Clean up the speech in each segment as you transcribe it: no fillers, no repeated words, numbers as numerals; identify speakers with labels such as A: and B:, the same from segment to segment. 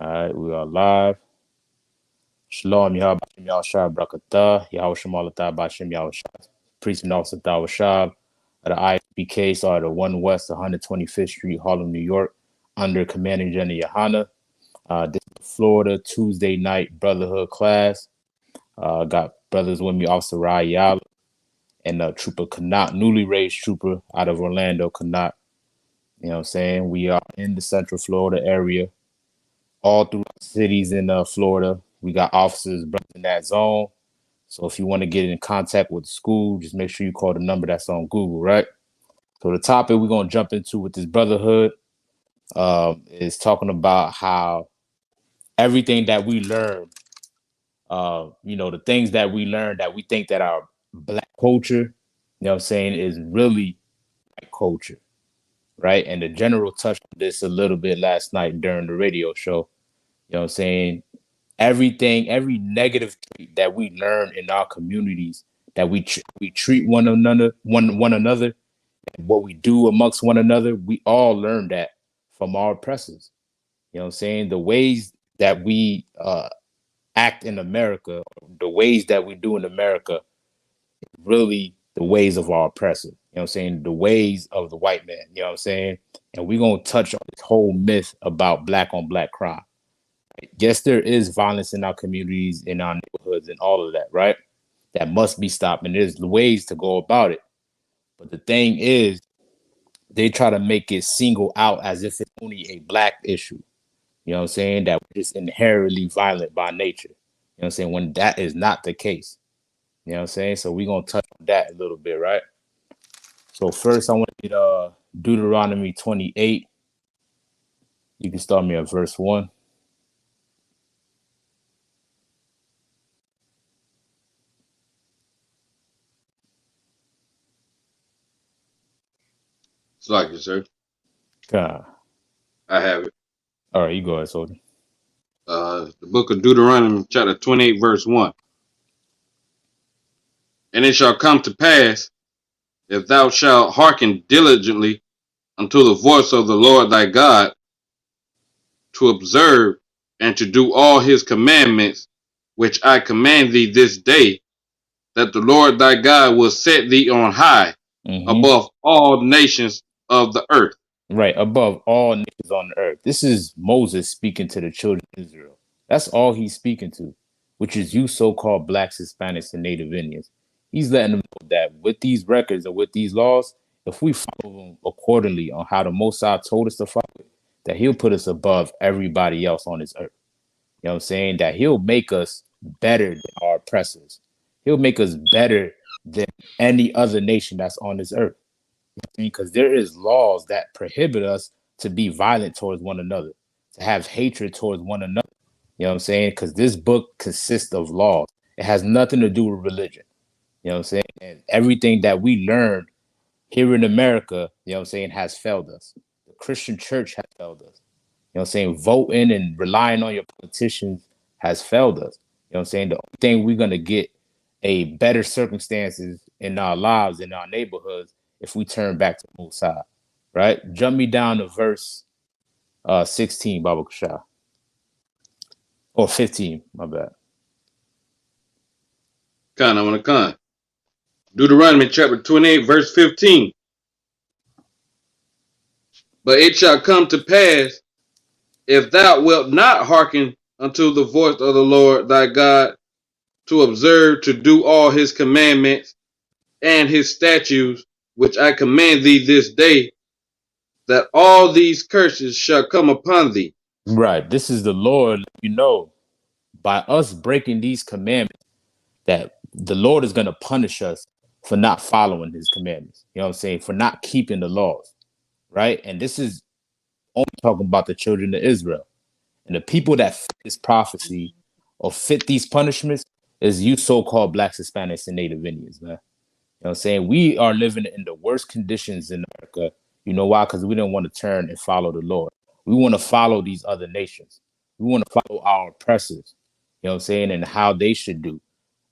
A: All right, we are live. Shalom, Yahweh Bashem Yahushua Brakatah, Yahweh Shemalatah Bashem Yahushua. Priest and Officer Thawashab at the ISBK, so at the 1 West 125th Street, Harlem, New York, under Commanding General Yohana. This is Florida Tuesday night Brotherhood class. Got brothers with me, Officer Rayala and Trooper Kanat, newly raised trooper out of Orlando, Kanat. You know what I'm saying? We are in the Central Florida area, all through cities in Florida. We got officers in that zone. So if you want to get in contact with the school, just make sure you call the number that's on Google, right? So the topic we're going to jump into with this brotherhood is talking about how everything that we learn, the things that we learn that we think that our black culture, you know what I'm saying, is really black culture, right? And the general touched on this a little bit last night during the radio show. You know what I'm saying? Every negative trait that we learn in our communities, that we treat one another, what we do amongst one another, we all learn that from our oppressors. You know what I'm saying? The ways that we act in America, the ways that we do in America, really the ways of our oppressor. You know what I'm saying? The ways of the white man. You know what I'm saying? And we're gonna touch on this whole myth about black on black crime. Yes, there is violence in our communities, in our neighborhoods, and all of that, right? That must be stopped. And there's ways to go about it. But the thing is, they try to make it single out as if it's only a black issue. You know what I'm saying? That we're just inherently violent by nature. You know what I'm saying? When that is not the case. You know what I'm saying? So we're going to touch on that a little bit, right? So first, I want to get Deuteronomy 28. You can start me at verse 1.
B: It's like it, sir.
A: God.
B: I have it.
A: All right, you go ahead, soldier.
B: The book of Deuteronomy, chapter 28, verse 1. And it shall come to pass, if thou shalt hearken diligently unto the voice of the Lord thy God, to observe and to do all his commandments, which I command thee this day, that the Lord thy God will set thee on high above all nations of the earth.
A: Right, above all nations on the earth. This is Moses speaking to the children of Israel. That's all he's speaking to, which is you so-called blacks, Hispanics, and Native Indians. He's letting them know that with these records and with these laws, if we follow them accordingly on how the Most High told us to follow it, that he'll put us above everybody else on this earth. You know what I'm saying? That he'll make us better than our oppressors. He'll make us better than any other nation that's on this earth. Because there is laws that prohibit us to be violent towards one another, to have hatred towards one another. You know what I'm saying? Because this book consists of laws. It has nothing to do with religion. You know what I'm saying? And everything that we learned here in America, you know what I'm saying, has failed us. The Christian church has failed us. You know what I'm saying? Voting and relying on your politicians has failed us. You know what I'm saying? The only thing we're going to get a better circumstances in our lives, in our neighborhoods, if we turn back to the Most High, right? Jump me down to verse 16, Baba Kasha. Or 15, my bad.
B: Con, I want to con. Deuteronomy chapter 28, verse 15. But it shall come to pass, if thou wilt not hearken unto the voice of the Lord thy God, to observe to do all his commandments and his statutes, which I command thee this day, that all these curses shall come upon thee.
A: Right. This is the Lord, by us breaking these commandments, that the Lord is going to punish us for not following his commandments. You know what I'm saying? For not keeping the laws. Right. And this is only talking about the children of Israel. And the people that fit this prophecy or fit these punishments is you so-called blacks, Hispanics, and Native Indians, man. You know what I'm saying? We are living in the worst conditions in America. You know why? Because we didn't want to turn and follow the Lord. We want to follow these other nations. We want to follow our oppressors, you know what I'm saying, and how they should do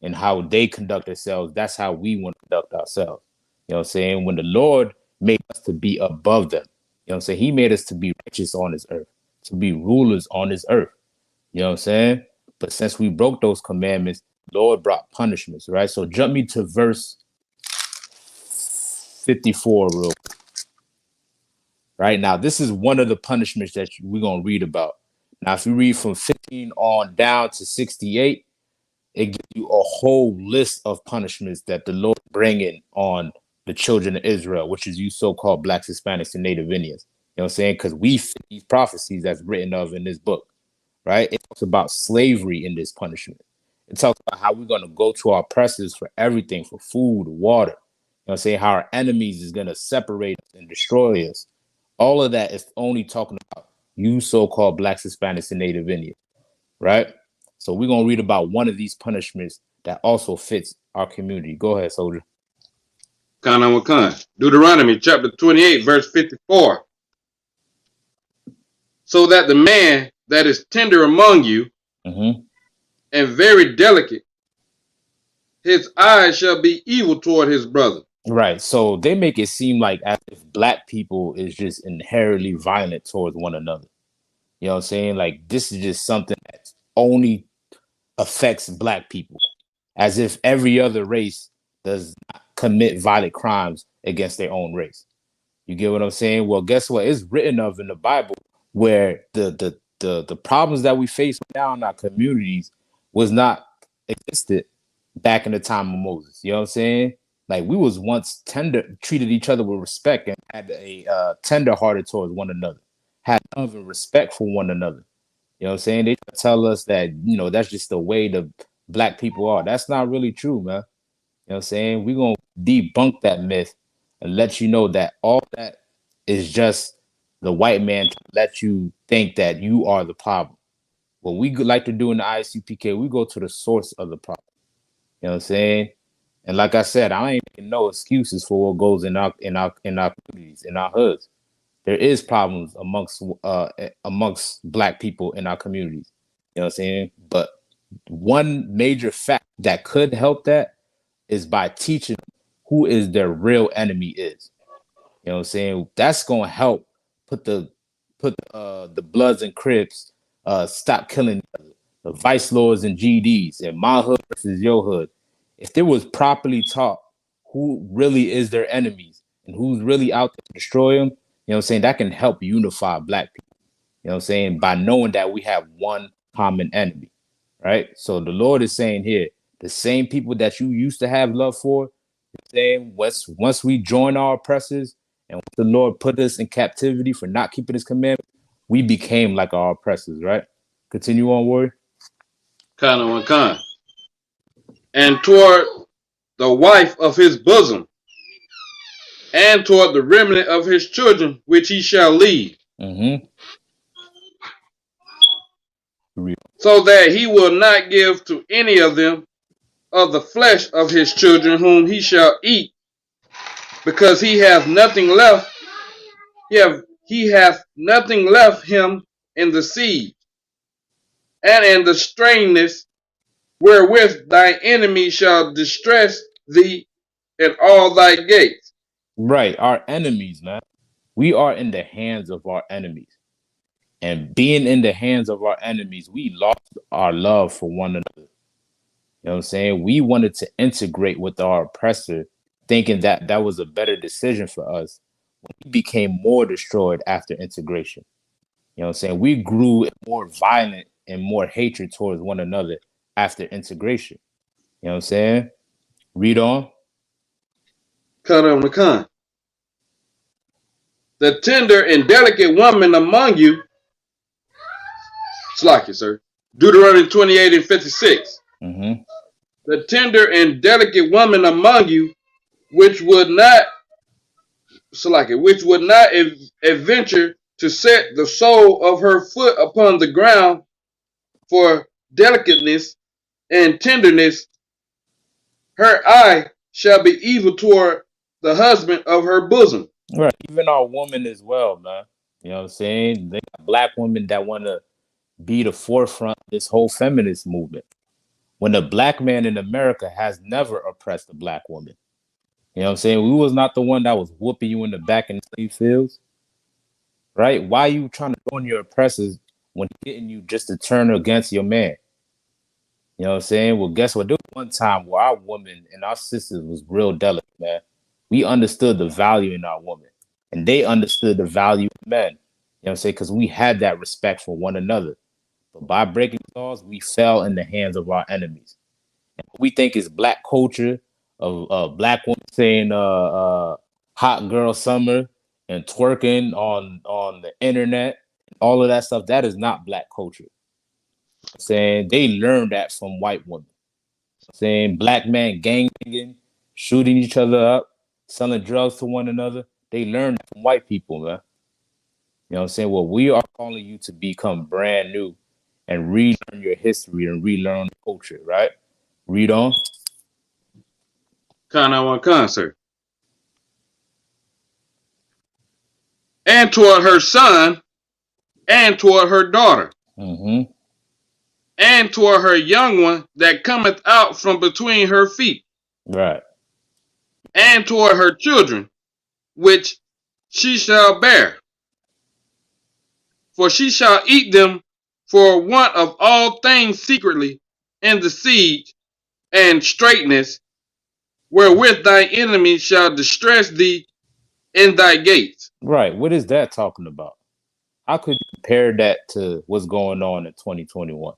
A: and how they conduct themselves. That's how we want to conduct ourselves. You know what I'm saying? When the Lord made us to be above them, you know what I'm saying? He made us to be righteous on this earth, to be rulers on this earth. You know what I'm saying? But since we broke those commandments, Lord brought punishments, right? So jump me to verse 54 real quick. Right now, this is one of the punishments that we're going to read about. Now, if you read from 15 on down to 68, it gives you a whole list of punishments that the Lord bringing on the children of Israel, which is you so-called blacks, Hispanics, and Native Indians. You know what I'm saying? Because we fit these prophecies that's written of in this book, right? It talks about slavery in this punishment. It talks about how we're going to go to our oppressors for everything, for food, water. You know what I'm saying? How our enemies is going to separate us and destroy us. All of that is only talking about you so-called blacks, Hispanics, and Native Indians, right? So we're gonna read about one of these punishments that also fits our community. Go ahead, soldier.
B: Kana Wakan. Deuteronomy chapter 28, verse 54. So that the man that is tender among you
A: Mm-hmm.
B: and very delicate, his eyes shall be evil toward his brother.
A: Right. So they make it seem like as if black people is just inherently violent towards one another. You know what I'm saying? Like this is just something that only affects black people, as if every other race does not commit violent crimes against their own race. You get what I'm saying? Well, guess what? It's written of in the Bible where the problems that we face now in our communities was not existed back in the time of Moses. You know what I'm saying? Like we was once treated each other with respect and had a tender hearted towards one another, had love and respect for one another. You know what I'm saying? They tell us that, that's just the way the black people are. That's not really true, man. You know what I'm saying? We're going to debunk that myth and let you know that all that is just the white man trying to let you think that you are the problem. What we like to do in the ISUPK, we go to the source of the problem. You know what I'm saying? And like I said, I ain't making no excuses for what goes in our communities, in our hoods. There is problems amongst black people in our communities. You know what I'm saying? But one major fact that could help that is by teaching who is their real enemy is. You know what I'm saying? That's gonna help put the Bloods and Crips stop killing each other. The Vice Lords and GDs and my hood versus your hood. If they was properly taught who really is their enemies and who's really out there to destroy them, you know what I'm saying? That can help unify black people. You know what I'm saying? By knowing that we have one common enemy, right? So the Lord is saying here, the same people that you used to have love for, saying once we join our oppressors and the Lord put us in captivity for not keeping his commandments, we became like our oppressors, right? Continue on, Warrior.
B: Kana Wakan. And toward the wife of his bosom, and toward the remnant of his children, which he shall lead,
A: Mm-hmm.
B: so that he will not give to any of them of the flesh of his children whom he shall eat, because he hath nothing left him in the seed, and in the strangeness wherewith thy enemy shall distress thee at all thy gates.
A: Right, our enemies, man. We are in the hands of our enemies. And being in the hands of our enemies, we lost our love for one another. You know what I'm saying? We wanted to integrate with our oppressor, thinking that that was a better decision for us. We became more destroyed after integration. You know what I'm saying? We grew more violent and more hatred towards one another after integration. You know what I'm saying? Read on.
B: Cut on the con. The tender and delicate woman among you, slack it, sir. Deuteronomy 28 and 56.
A: Mm-hmm.
B: The tender and delicate woman among you, which would not slack it, which would not adventure to set the sole of her foot upon the ground for delicateness and tenderness, her eye shall be evil toward the husband of her bosom.
A: Right. Even our women as well, man. You know what I'm saying? They got black women that want to be the forefront of this whole feminist movement. When the black man in America has never oppressed a black woman. You know what I'm saying? We was not the one that was whooping you in the back in the slave fields, right? Why are you trying to join your oppressors when he getting you just to turn against your man. You know what I'm saying? Well, guess what? There was one time where our women and our sisters was real delicate, man. We understood the value in our woman, and they understood the value in men. You know what I'm saying? Because we had that respect for one another. But by breaking laws, we fell in the hands of our enemies. And what we think is black culture of black women saying hot girl summer and twerking on the internet, all of that stuff, that is not black culture. Saying they learned that from white women. Saying black men gangbanging, shooting each other up, selling drugs to one another. They learned that from white people, man. You know what I'm saying? Well, we are calling you to become brand new and relearn your history and relearn the culture, right? Read on.
B: Con I want concert. And toward her son, and toward her daughter,
A: Mm-hmm.
B: and toward her young one that cometh out from between her feet,
A: Right.
B: and toward her children, which she shall bear. For she shall eat them for want of all things secretly in the siege and straitness, wherewith thy enemies shall distress thee in thy gates.
A: Right. What is that talking about? How could you compare that to what's going on in 2021?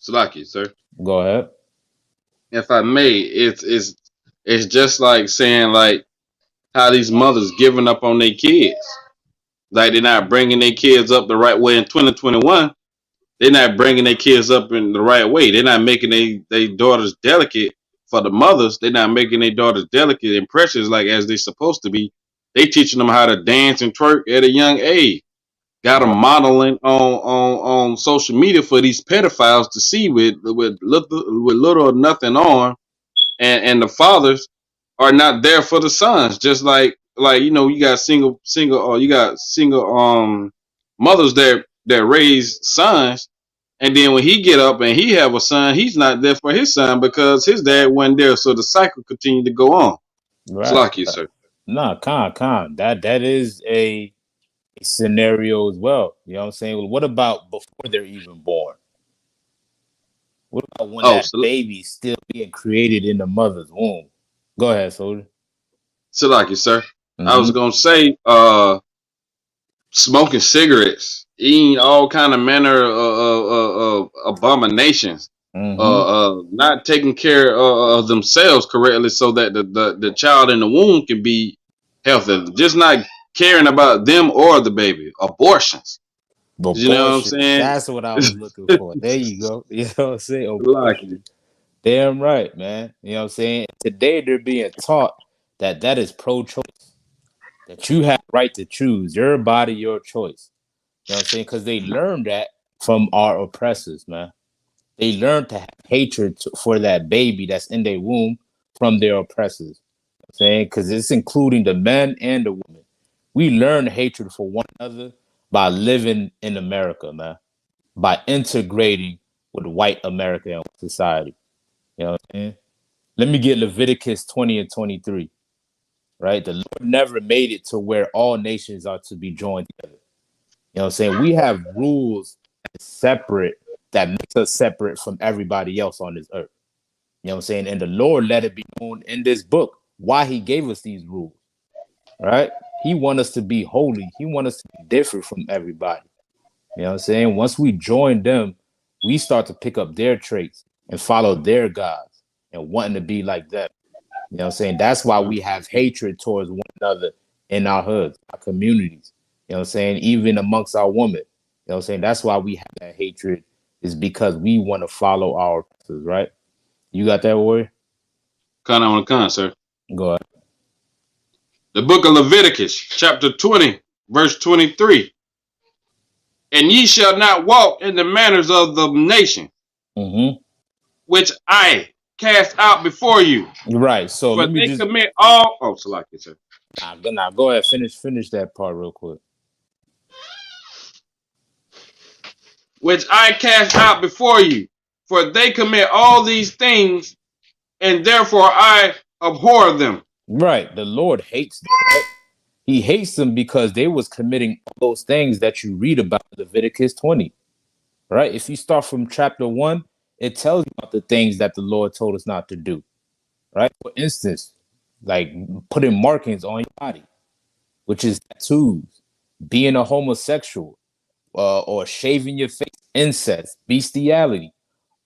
B: Salaki, sir.
A: Go ahead.
B: If I may, it's just like saying like how these mothers giving up on their kids. Like they're not bringing their kids up the right way in 2021. They're not bringing their kids up in the right way. They're not making their daughters delicate for the mothers. They're not making their daughters delicate and precious like as they're supposed to be. They teaching them how to dance and twerk at a young age. Got them
A: Right.
B: modeling on social media for these pedophiles to see with little or nothing on, and the fathers are not there for the sons. Just like you got single or you got single mothers that raise sons, and then when he get up and he have a son, he's not there for his son because his dad wasn't there. So the cycle continued to go on. It's
A: Right.
B: like you, sir.
A: Nah, con. That is a scenario as well. You know what I'm saying? Well, what about before they're even born? What about when
B: Oh,
A: that baby's still being created in the mother's womb? Go ahead, soldier.
B: so like you, sir. I was
A: Mm-hmm.
B: gonna say, smoking cigarettes, eating all kind of manner of abominations,
A: Mm-hmm.
B: not taking care of themselves correctly so that the child in the womb can be healthy. Just not caring about them or the baby. Abortions. You know what I'm
A: Abortion.
B: saying?
A: That's what I was looking for. There you go. You know what I'm saying?
B: Like
A: Abortion. Damn right, man. You know what I'm saying? Today they're being taught that that is pro-choice. That you have the right to choose your body, your choice. You know what I'm saying? Because they learned that from our oppressors, man. They learned to have hatred for that baby that's in their womb from their oppressors. You know what I'm saying? Because it's including the men and the women. We learn hatred for one another by living in America, man. By integrating with white America and society. You know what I'm saying? Let me get Leviticus 20 and 23, right? The Lord never made it to where all nations are to be joined together. You know what I'm saying? We have rules separate that makes us separate from everybody else on this earth. You know what I'm saying? And the Lord let it be known in this book why he gave us these rules, right? He wants us to be holy. He wants us to be different from everybody. You know what I'm saying? Once we join them, we start to pick up their traits and follow their gods and wanting to be like them. You know what I'm saying? That's why we have hatred towards one another in our hoods, our communities. You know what I'm saying? Even amongst our women. You know what I'm saying? That's why we have that hatred, is because we want to follow our oppressors, right? You got that, warrior?
B: kind of on the con, sir.
A: Go ahead.
B: The book of Leviticus, chapter 20, verse 23. And ye shall not walk in the manners of the nation,
A: Mm-hmm.
B: which I cast out before you.
A: Right. So
B: For
A: let me
B: they
A: just
B: commit all. Oh, Salaki, sir.
A: go ahead. Finish that part real quick.
B: Which I cast out before you. For they commit all these things, and therefore I abhor them.
A: Right. The Lord hates them, right? He hates them because they was committing all those things that you read about in Leviticus 20, right? If you start from chapter 1, it tells you about the things that the Lord told us not to do, right? For instance, like putting markings on your body, which is tattoos, being a homosexual, or shaving your face, incest, bestiality,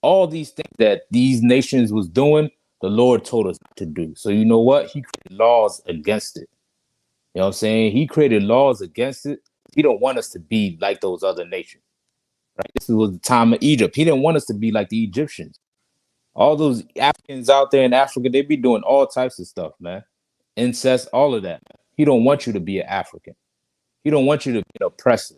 A: all these things that these nations was doing, the Lord told us not to do. So you know what? He created laws against it. You know what I'm saying? He created laws against it. He don't want us to be like those other nations. Right? This was the time of Egypt. He didn't want us to be like the Egyptians. All those Africans out there in Africa, they be doing all types of stuff, man. Incest, all of that. He don't want you to be an African. He don't want you to be an oppressor.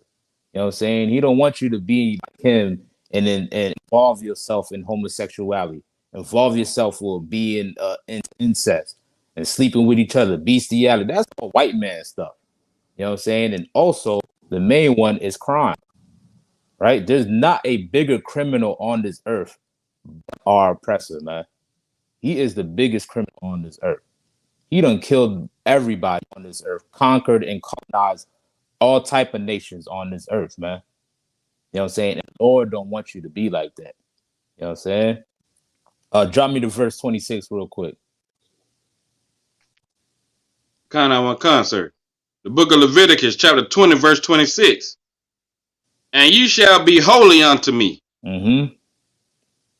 A: You know what I'm saying? He don't want you to be like him and then and involve yourself in homosexuality, involve yourself with being in incest and sleeping with each other, bestiality. That's all white man stuff. You know what I'm saying? And also the main one is crime, right? There's not a bigger criminal on this earth, our oppressor, man. He is the biggest criminal on this earth. He done killed everybody on this earth, conquered and colonized all type of nations on this earth, man. You know what I'm saying? And the Lord don't want you to be like that. You know what I'm saying? Drop me to verse 26 real quick.
B: Kind of one concert. The book of Leviticus, chapter 20, verse 26. And you shall be holy unto me.
A: Mm-hmm.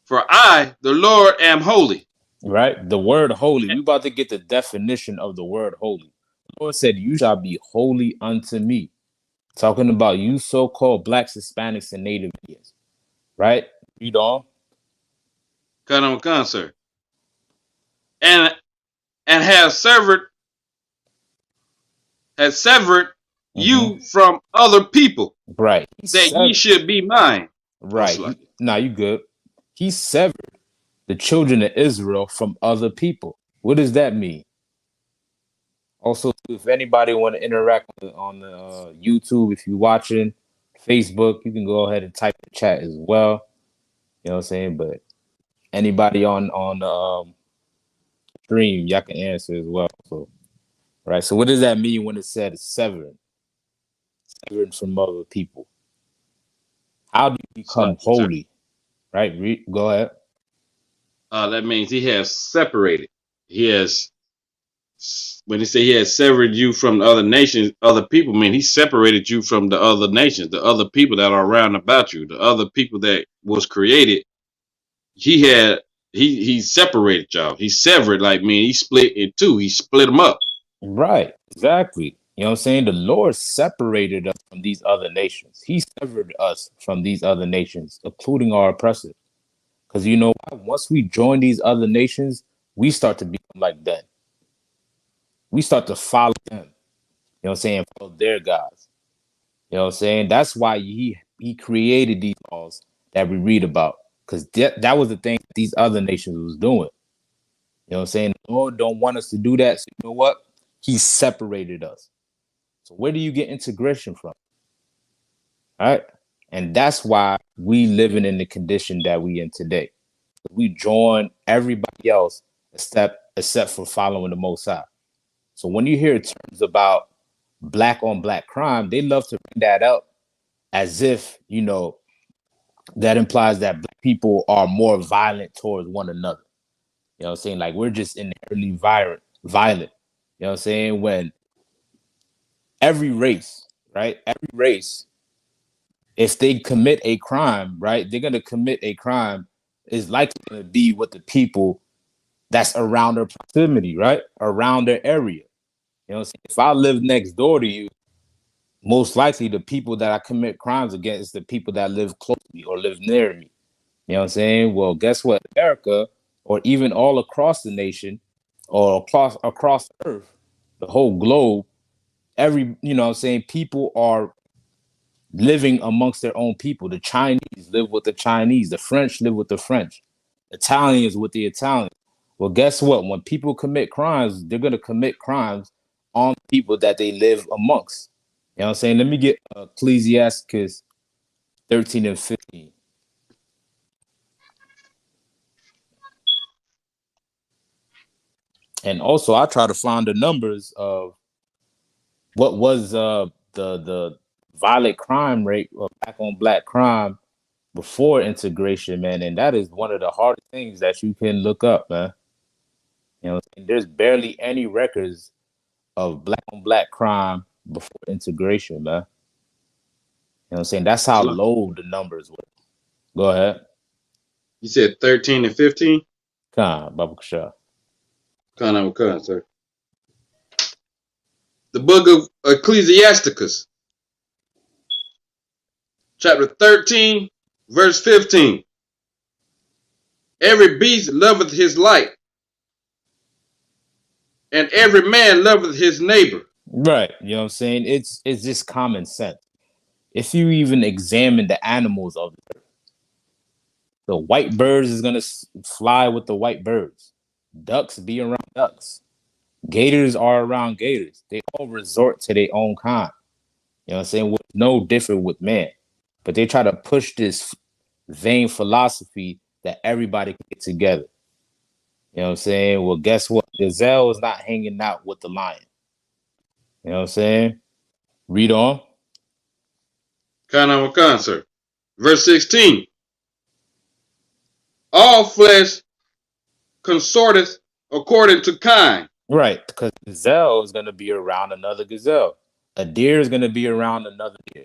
B: For I, the Lord, am holy.
A: Right? The word holy. We about to get the definition of the word holy. The Lord said, you shall be holy unto me. Talking about you so-called blacks, Hispanics, and Native Indians. Right? Read on.
B: Kind of one concert. And has severed
A: Mm-hmm.
B: you from other people,
A: Right.
B: that ye should be mine.
A: Right. Nah, you good. He severed the children of Israel from other people. What does that mean? Also, if anybody want to interact on the YouTube, if you're watching Facebook, you can go ahead and type the chat as well. You know what I'm saying? But anybody on the stream, y'all can answer as well. So, right. So, what does that mean when it said severed from other people? How do you become holy? Right. Go ahead.
B: That means he has separated. He has, when he say he has severed you from the other nations, other people, mean he separated you from the other nations, the other people that are around about you, the other people that was created. He separated y'all. He severed, like mean he split in two. He split them up.
A: Right, exactly. You know what I'm saying? The Lord separated us from these other nations. He severed us from these other nations, including our oppressors. Because you know, once we join these other nations, we start to become like them. We start to follow them. You know what I'm saying? Follow their gods. You know what I'm saying? That's why he created these laws that we read about. Because that was the thing these other nations was doing. You know what I'm saying? The Lord don't want us to do that. So you know what? He separated us. So where do you get integration from? All right. And that's why we living in the condition that we in today. We join everybody else except for following the Most High. So when you hear terms about black on black crime, they love to bring that up as if, you know, that implies that black people are more violent towards one another. You know what I'm saying? Like we're just inherently violent. You know what I'm saying? When every race, right? Every race, if they commit a crime, right, they're gonna commit a crime is likely gonna be with the people that's around their proximity, right? Around their area. You know what I'm saying? If I live next door to you, most likely the people that I commit crimes against is the people that live close to me or live near me. You know what I'm saying? Well, guess what? America, or even all across the nation, or across the earth, the whole globe, you know what I'm saying, people are living amongst their own people. The Chinese live with the Chinese, the French live with the French, Italians with the Italians. Well, guess what? When people commit crimes, they're going to commit crimes on people that they live amongst. You know what I'm saying? Let me get Ecclesiasticus 13 and 15. And also, I try to find the numbers of what was the violent crime rate of black on black crime before integration, man? And that is one of the hardest things that you can look up, man. You know, there's barely any records of black on black crime before integration, man. You know what I'm saying? That's how
B: Salaki.
A: low the numbers were. Go ahead.
B: You said 13 and 15?
A: Khan, Baba Kasha.
B: Khan, sir. The book of Ecclesiasticus, chapter 13, verse 15. Every beast loveth his like, and every man loveth his neighbor.
A: Right. You know what I'm saying? It's just common sense. If you even examine the animals of the white birds is gonna fly with the white birds. Ducks be around ducks. Gators are around gators. They all resort to their own kind. You know what I'm saying? What's no different with man. But they try to push this vain philosophy that everybody can get together. You know what I'm saying? Well, guess what? Gazelle is not hanging out with the lion. You know what I'm saying? Read on.
B: Khan, sir. Verse 16. All flesh consorteth according to kind.
A: Right, because gazelle is going to be around another gazelle. A deer is going to be around another deer.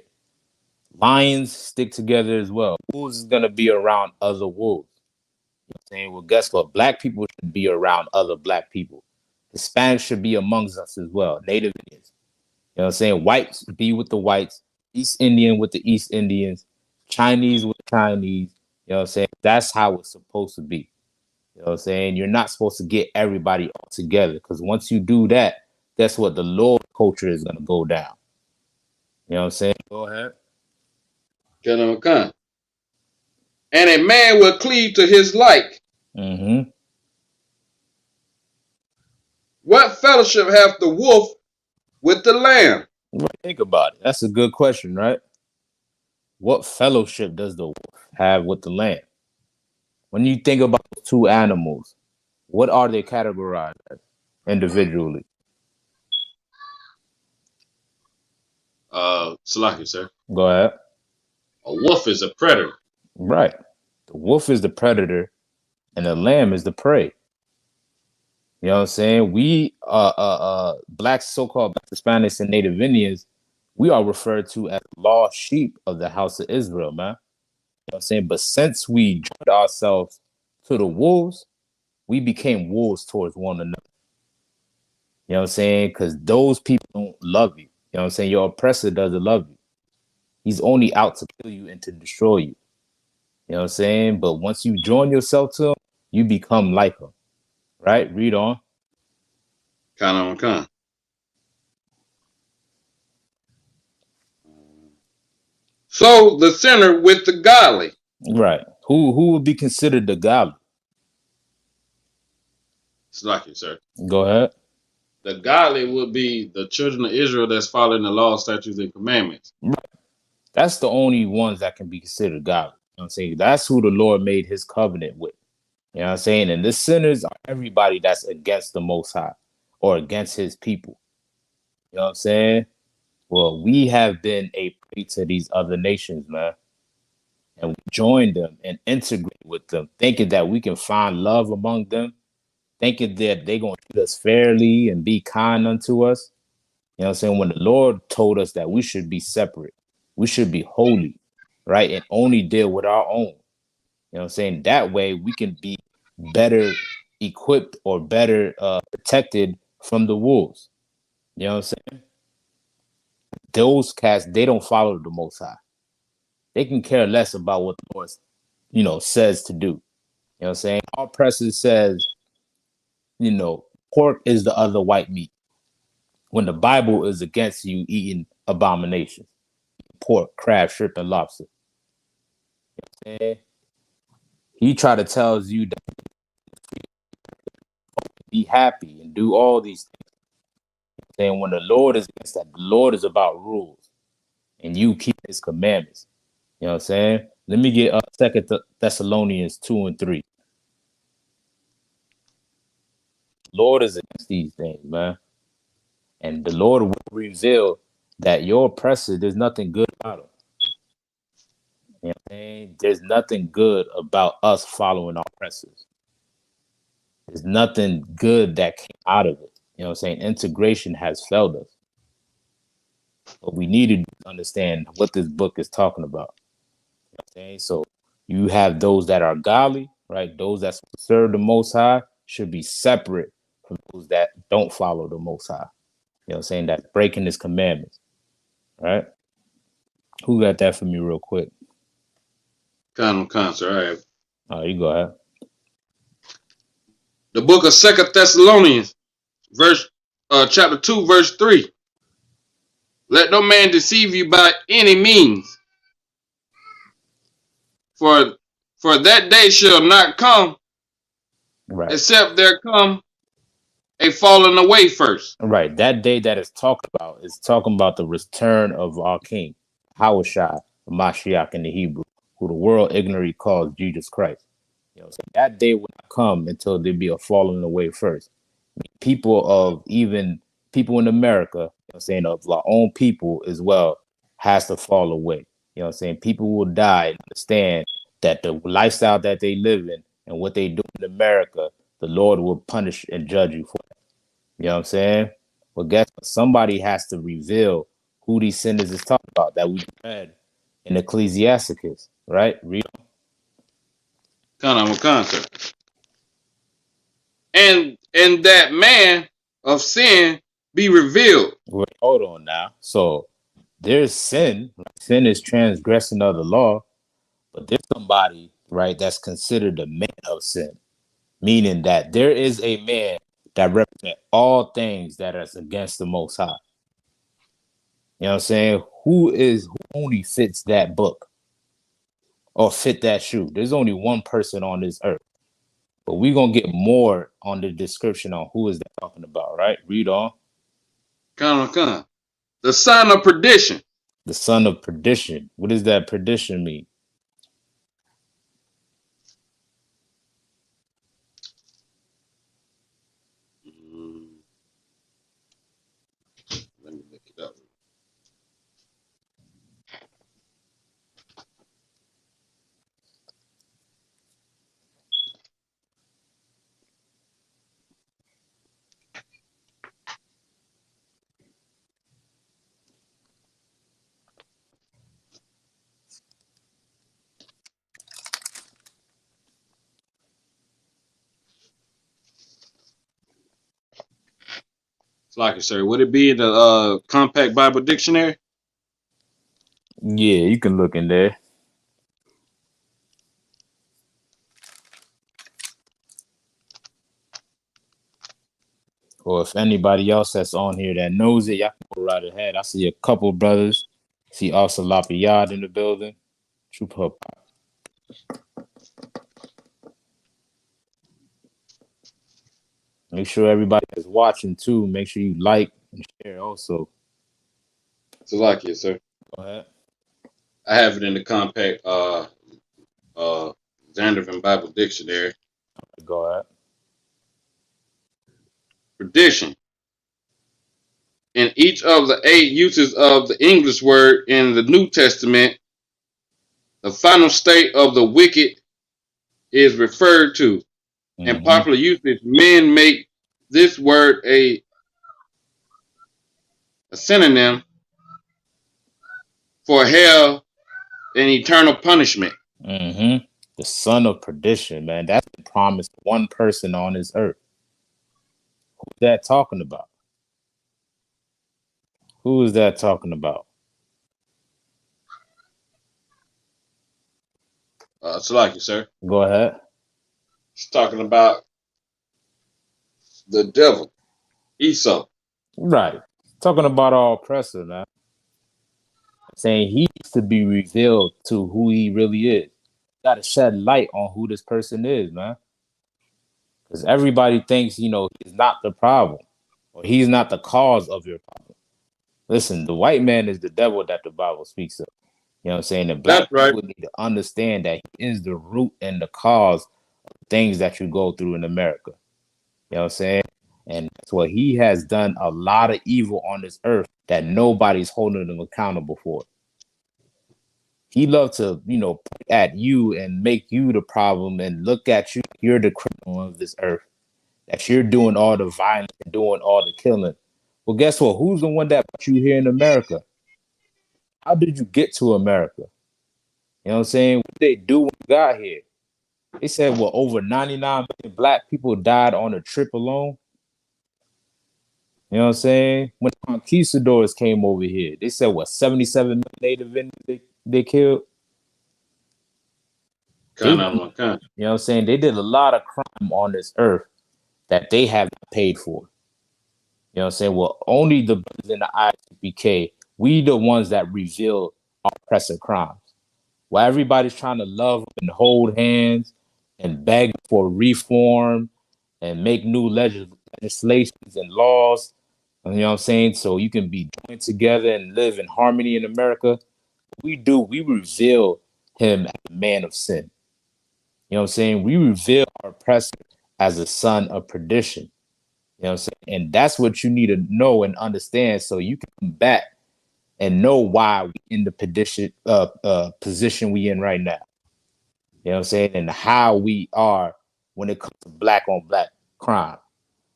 A: Lions stick together as well. Wolves is going to be around other wolves. You know what I'm saying? Well, guess what? Black people should be around other black people. Hispanics should be amongst us as well. Native Indians. You know what I'm saying? Whites be with the whites. East Indian with the East Indians. Chinese with Chinese. You know what I'm saying? That's how it's supposed to be. You know what I'm saying? You're not supposed to get everybody all together because once you do that, that's what the Lord culture is going to go down. You know what I'm saying? Go ahead.
B: Khan. And a man will cleave to his like.
A: Mm-hmm.
B: What fellowship hath the wolf with the lamb?
A: Think about it. That's a good question, right? What fellowship does the wolf have with the lamb? When you think about the two animals, what are they categorized as individually?
B: Salaki, sir.
A: Go ahead.
B: A wolf is a predator.
A: Right. The wolf is the predator and the lamb is the prey. You know what I'm saying? We black so-called black Hispanics and Native Indians, we are referred to as lost sheep of the house of Israel, man. You know what I'm saying? But since we joined ourselves to the wolves, we became wolves towards one another. You know what I'm saying? Because those people don't love you. You know what I'm saying? Your oppressor doesn't love you. He's only out to kill you and to destroy you. You know what I'm saying? But once you join yourself to him, you become like him. Right? Read on.
B: Khan. So the sinner with the godly.
A: Right. Who would be considered the godly?
B: Salaki, sir.
A: Go ahead.
B: The godly would be the children of Israel that's following the law, statutes, and commandments.
A: That's the only ones that can be considered godly. You know what I'm saying? That's who the Lord made his covenant with. You know what I'm saying? And the sinners are everybody that's against the Most High or against his people. You know what I'm saying? Well, we have been a prey to these other nations, man. And we join them and integrate with them, thinking that we can find love among them, thinking that they're going to treat us fairly and be kind unto us. You know what I'm saying? When the Lord told us that we should be separate, we should be holy, right? And only deal with our own. You know what I'm saying? That way we can be better equipped or better protected from the wolves. You know what I'm saying? Those cats, they don't follow the Most High. They can care less about what the Lord, says to do. You know what I'm saying? Our president says, pork is the other white meat. When the Bible is against you eating abominations, pork, crab, shrimp, and lobster. You know what I'm saying? He try to tell you that be happy and do all these things. Saying when the Lord is against that, the Lord is about rules and you keep his commandments. You know what I'm saying? Let me get 2 Thessalonians 2 and 3. Lord is against these things, man. And the Lord will reveal that your oppressor, there's nothing good about him. You know what I'm saying? There's nothing good about us following our oppressors. There's nothing good that came out of it. You know what I'm saying? Integration has failed us. But we need to understand what this book is talking about. You know what I'm saying? So you have those that are godly, right? Those that serve the Most High should be separate from those that don't follow the Most High. You know what I'm saying? That's breaking his commandments, right? Who got that for me real quick?
B: Concert. All right.
A: You go ahead.
B: The book of 2 Thessalonians, chapter 2, verse 3. Let no man deceive you by any means, for that day shall not come,
A: Right.
B: except there come a falling away first.
A: Right. That day that is talked about is talking about the return of our King, Hawashai, Mashiach in the Hebrew, who the world ignorantly calls Jesus Christ. You know, so that day will not come until there be a falling away first. People of even people in America, you know what I'm saying, of our own people as well, has to fall away. You know what I'm saying? People will die and understand that the lifestyle that they live in and what they do in America, the Lord will punish and judge you for it. You know what I'm saying? Well, guess what? Somebody has to reveal who these sinners is talking about that we read in Ecclesiasticus, right? Read.
B: Concert. And that man of sin be revealed.
A: Wait, hold on now. So there's sin. Sin is transgressing of the law, but there's somebody, right, that's considered a man of sin, meaning that there is a man that represents all things that is against the Most High. You know what I'm saying? Who only fits that book or fit that shoe? There's only one person on this earth, but we're gonna get more on the description on who is that talking about, right? Read on.
B: The son of perdition.
A: The son of perdition. What does that perdition mean?
B: Let me look it up. Like it, sir. Would it be in the Compact Bible Dictionary?
A: Yeah, you can look in there. Or if anybody else that's on here that knows it, y'all can go right ahead. I see a couple brothers. See also Lapiyad in the building. Troop Hub. Make sure everybody is watching too. Make sure you like and share also.
B: So like it, sir.
A: Go ahead.
B: I have it in the Compact Zandervan Bible Dictionary.
A: Go ahead.
B: Perdition. In each of the 8 uses of the English word in the New Testament, the final state of the wicked is referred to. In popular usage, men make this word a synonym for hell and eternal punishment.
A: The son of perdition, man. That's the promised one person on this earth. Who's that talking about? Who is that talking about?
B: So like you, sir.
A: Go ahead.
B: It's talking about the devil, Isupk.
A: Right. Talking about our oppressor, man. Saying he needs to be revealed to who he really is. Got to shed light on who this person is, man. Because everybody thinks, he's not the problem or he's not the cause of your problem. Listen, the white man is the devil that the Bible speaks of. You know what I'm saying? The black people need to understand that he is the root and the cause of things that you go through in America. You know what I'm saying? And that's what he has done a lot of evil on this earth that nobody's holding him accountable for. He loved to, point at you and make you the problem and look at you. You're the criminal of this earth, that you're doing all the violence and doing all the killing. Well, guess what? Who's the one that put you here in America? How did you get to America? You know what I'm saying? What did they do when you got here? They said, well, over 99 million black people died on a trip alone. You know what I'm saying? When the conquistadors came over here, they said, what, 77 million Native Indians they killed? They,
B: Kind of, kind.
A: you know what I'm saying? They did a lot of crime on this earth that they haven't paid for. You know what I'm saying? Well, only the brothers in the ISUPK, we the ones that reveal our oppressive crimes. While everybody's trying to love and hold hands and beg for reform and make new legislations and laws, you know what I'm saying? So you can be joined together and live in harmony in America. We reveal him as a man of sin. You know what I'm saying? We reveal our oppressor as a son of perdition. You know what I'm saying? And that's what you need to know and understand so you can come back and know why we in the position we in right now. You know what I'm saying? And how we are when it comes to black on black crime.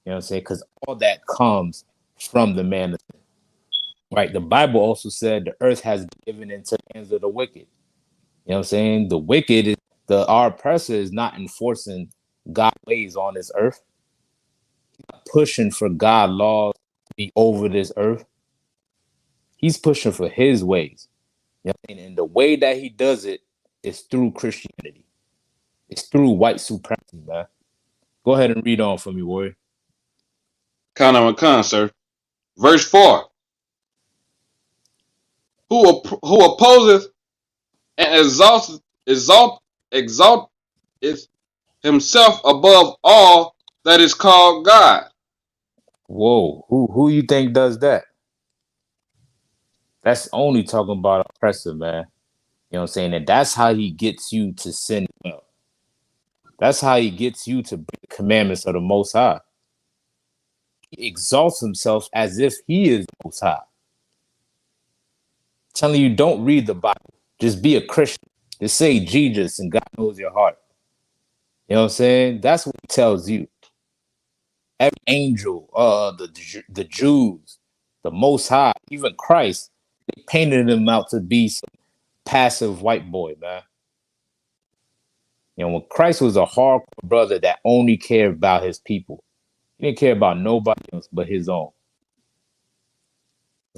A: You know what I'm saying? Because all that comes from the man of sin. Right? The Bible also said the earth has been given into the hands of the wicked. You know what I'm saying? The wicked is our oppressor is not enforcing God's ways on this earth, pushing for God laws to be over this earth. He's pushing for his ways. You know what I mean? And the way that he does it is through Christianity. It's through white supremacy, man. Go ahead and read on for me, Warrior.
B: Kind of, sir. Verse 4. Who opposeth and exalt is himself above all that is called God.
A: Whoa, who you think does that? That's only talking about oppressor, man. You know what I'm saying? And that's how he gets you to sin well. That's how he gets you to break the commandments of the Most High. He exalts himself as if he is the Most High. Telling you, don't read the Bible. Just be a Christian. Just say Jesus and God knows your heart. You know what I'm saying? That's what he tells you. Every angel, the Jews, the Most High, even Christ, they painted him out to be some passive white boy, man. You know, when Christ was a hardcore brother that only cared about his people, he didn't care about nobody else but his own.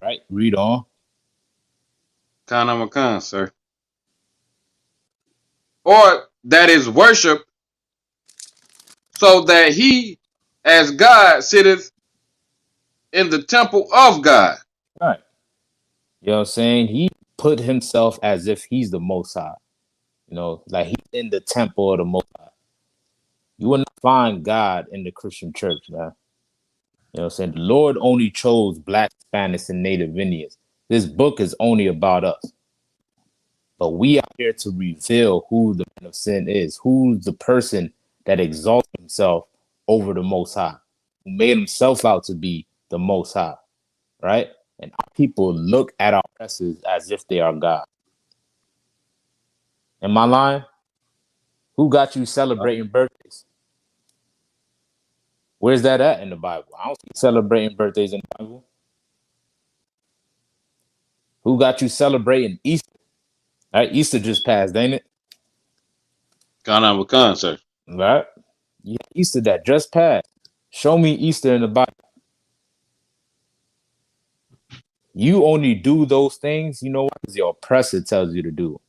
A: Right? Read on.
B: Kind of, sir. Or that is worship, so that he, as God, sitteth in the temple of God.
A: Right. You know what I'm saying? He put himself as if he's the Most High. You know, like he's in the temple of the Most High. You will not find God in the Christian church, man. You know what I'm saying? The Lord only chose Black, Spanish, and Native Indians. This book is only about us. But we are here to reveal who the man of sin is, who's the person that exalts himself over the Most High, who made himself out to be the Most High, right? And our people look at our oppressors as if they are God. Am I lying? Who got you celebrating birthdays? Where's that at in the Bible? I don't see celebrating birthdays in the Bible. Who got you celebrating Easter? Right? Easter just passed, ain't it?
B: Kind of, sir.
A: Right? Yeah, Easter that just passed. Show me Easter in the Bible. You only do those things, you know what? Because your oppressor tells you to do.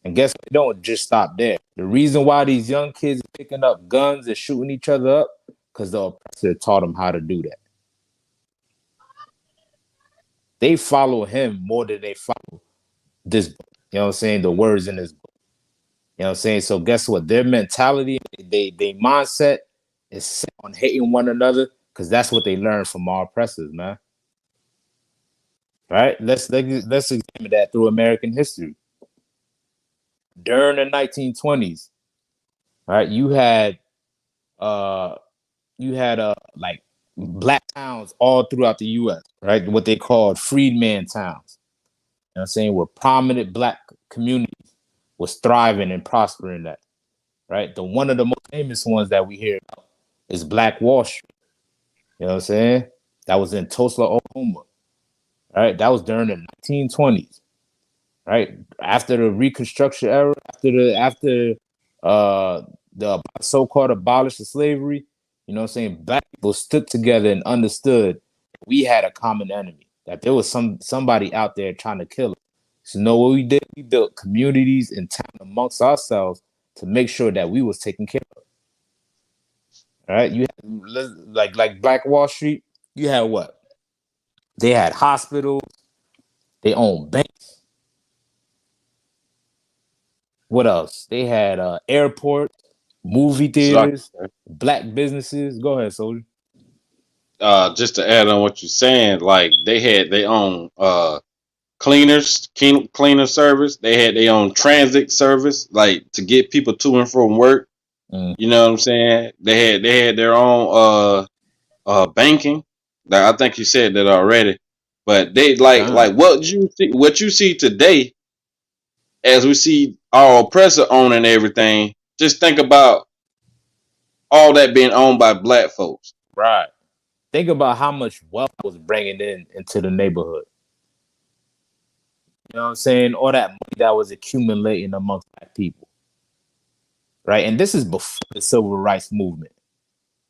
A: And guess what? Don't just stop there. The reason why these young kids are picking up guns and shooting each other up, because the oppressor taught them how to do that. They follow him more than they follow this book. You know what I'm saying? The words in this book. You know what I'm saying? So guess what? Their mentality, they mindset is set on hating one another because that's what they learned from our oppressors, man. Right? Let's examine that through American history. During the 1920s, right, you had you had like black towns all throughout the U.S., right? What they called freedman towns. You know what I'm saying? Where prominent black communities was thriving and prospering that, right? The one of the most famous ones that we hear about is Black Wall Street. You know what I'm saying? That was in Tulsa, Oklahoma, right? That was during the 1920s, right? After the Reconstruction era, uh the so-called abolish of slavery, you know what I'm saying? Black people stood together and understood we had a common enemy, that there was somebody out there trying to kill us. So you know what we did? We built communities and town amongst ourselves to make sure that we was taken care of. All right. You had like Black Wall Street, you had what? They had hospitals, they owned banks. What else? They had airports, movie
B: Salaki,
A: theaters, black businesses. Go ahead, soldier.
B: just to add on what you're saying, like they had their own cleaner service. They had their own transit service, like to get people to and from work.
A: Mm.
B: You know what I'm saying? They had their own banking. That I think you said that already. But they
A: God.
B: like what you see today, as we see our oppressor owning everything. Just think about all that being owned by black folks.
A: Right. Think about how much wealth was bringing into the neighborhood. You know what I'm saying? All that money that was accumulating amongst black people. Right. And this is before the civil rights movement.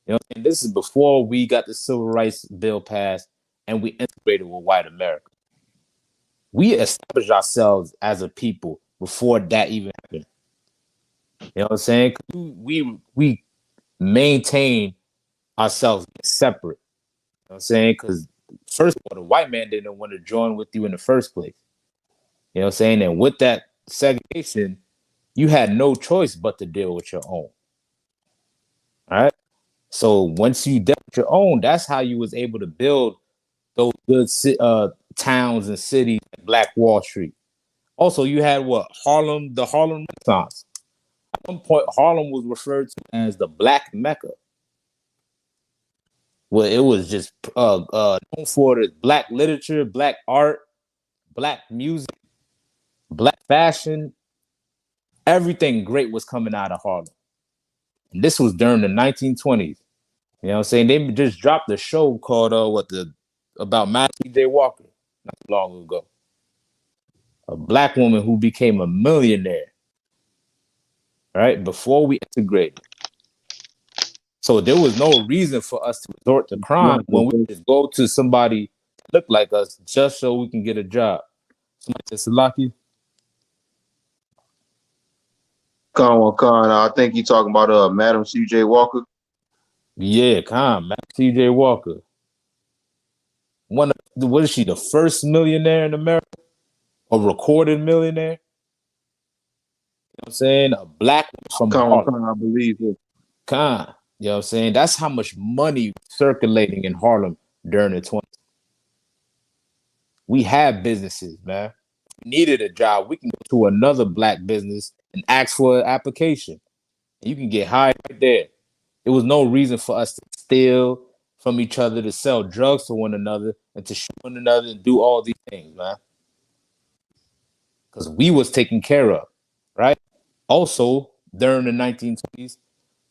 A: You know, and this is before we got the civil rights bill passed and we integrated with white America. We established ourselves as a people before that even happened. You know what I'm saying? We maintain ourselves separate. You know what I'm saying? Because first of all, the white man didn't want to join with you in the first place. You know what I'm saying? And with that segregation, you had no choice but to deal with your own. All right. So once you dealt with your own, that's how you was able to build those good towns and cities like Black Wall Street. Also, you had what? Harlem, the Harlem Renaissance. At one point, Harlem was referred to as the Black Mecca. Well, it was just known for the black literature, black art, black music, black fashion. Everything great was coming out of Harlem. And this was during the 1920s. You know what I'm saying? They just dropped a show called about Matthew J. Walker not too long ago. A black woman who became a millionaire, right? Before we integrated. So there was no reason for us to resort to crime when we just go to somebody that look like us just so we can get a job. Somebody said, Salaki?
C: Khan, I think you talking about Madam C.J. Walker.
A: Yeah, Matthew J. Walker. What is she, the first millionaire in America? A recorded millionaire? You know what I'm saying? A black from Harlem.
C: I believe it.
A: Khan. You know what I'm saying? That's how much money circulating in Harlem during the 20s. We have businesses, man. We needed a job. We can go to another black business and ask for an application. And you can get hired right there. There was no reason for us to steal from each other, to sell drugs to one another, and to shoot one another and do all these things, man. Because we was taken care of, right? Also, during the 1920s,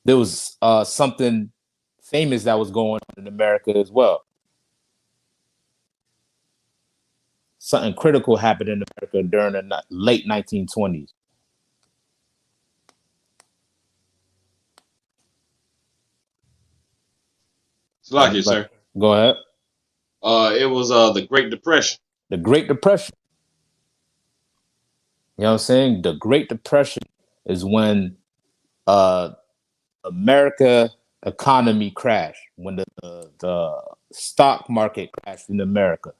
A: there was something famous that was going on in America as well. Something critical happened in America during the late 1920s.
B: It's like it, sir.
A: Go ahead.
B: It was the Great Depression.
A: The Great Depression. You know what I'm saying? The Great Depression is when America economy crashed, when the stock market crashed in America,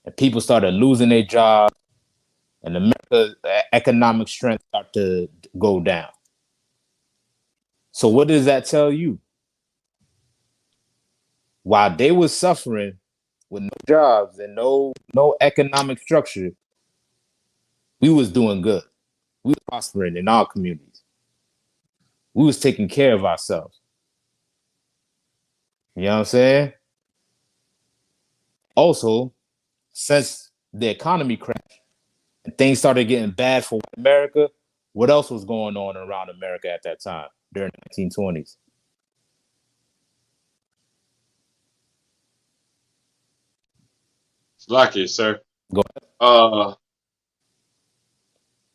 A: and people started losing their jobs, and America's economic strength started to go down. So what does that tell you? While they were suffering with no jobs and no economic structure, we was doing good. We were prospering in our communities. We was taking care of ourselves. You know what I'm saying? Also, since the economy crashed and things started getting bad for America, what else was going on around America at that time during the 1920s?
B: Lucky, sir.
A: Go
B: Uh,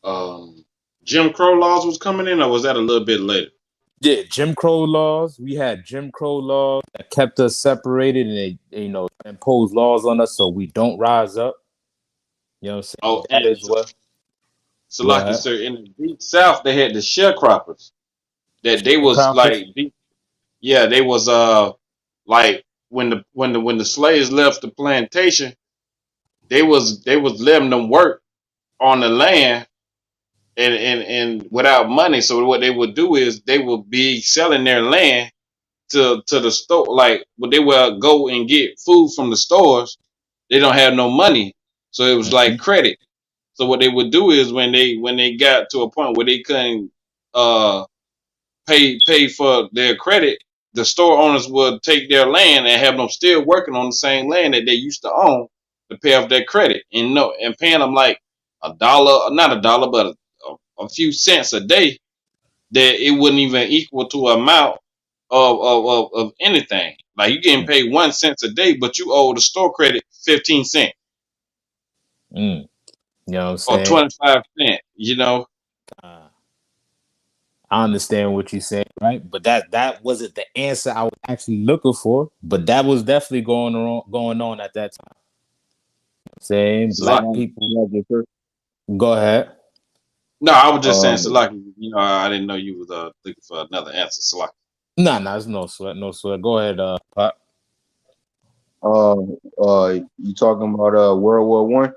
B: um, Jim Crow laws was coming in, or was that a little bit later?
A: Yeah, Jim Crow laws. We had Jim Crow laws that kept us separated and they imposed laws on us so we don't rise up. You know what I'm saying?
B: Oh,
A: That
B: and
A: is what. Go
B: Salaki,
A: ahead.
B: sir. In the deep south, they had the sharecroppers. That they was
A: Sharecroppers.
B: like, yeah, they was like when the slaves left the plantation, they was letting them work on the land and without money. So what they would do is they would be selling their land to the store. Like when they would go and get food from the stores, they don't have no money, so it was like
A: Mhm.
B: credit. So what they would do is when they got to a point where they couldn't uh pay for their credit, the store owners would take their land and have them still working on the same land that they used to own to pay off their credit, and no, and paying them like a dollar, not a dollar, but a few cents a day, that it wouldn't even equal to amount of anything. Like you getting paid 1 cent a day, but you owe the store credit 15 cents
A: Mm. You know what I'm
B: or
A: saying?
B: 25 cents. You know,
A: Uh, I understand what you're saying, right? But that wasn't the answer I was actually looking for. But that was definitely going on at that time. Saying
B: it's like
A: black people.
C: Salaki, sir.
A: Go ahead.
B: no, I was just saying,
C: Um,
B: so like I didn't know you was looking for another answer. So like,
A: Nah, it's no sweat, no sweat. Go ahead, Pop.
C: you talking about World War I?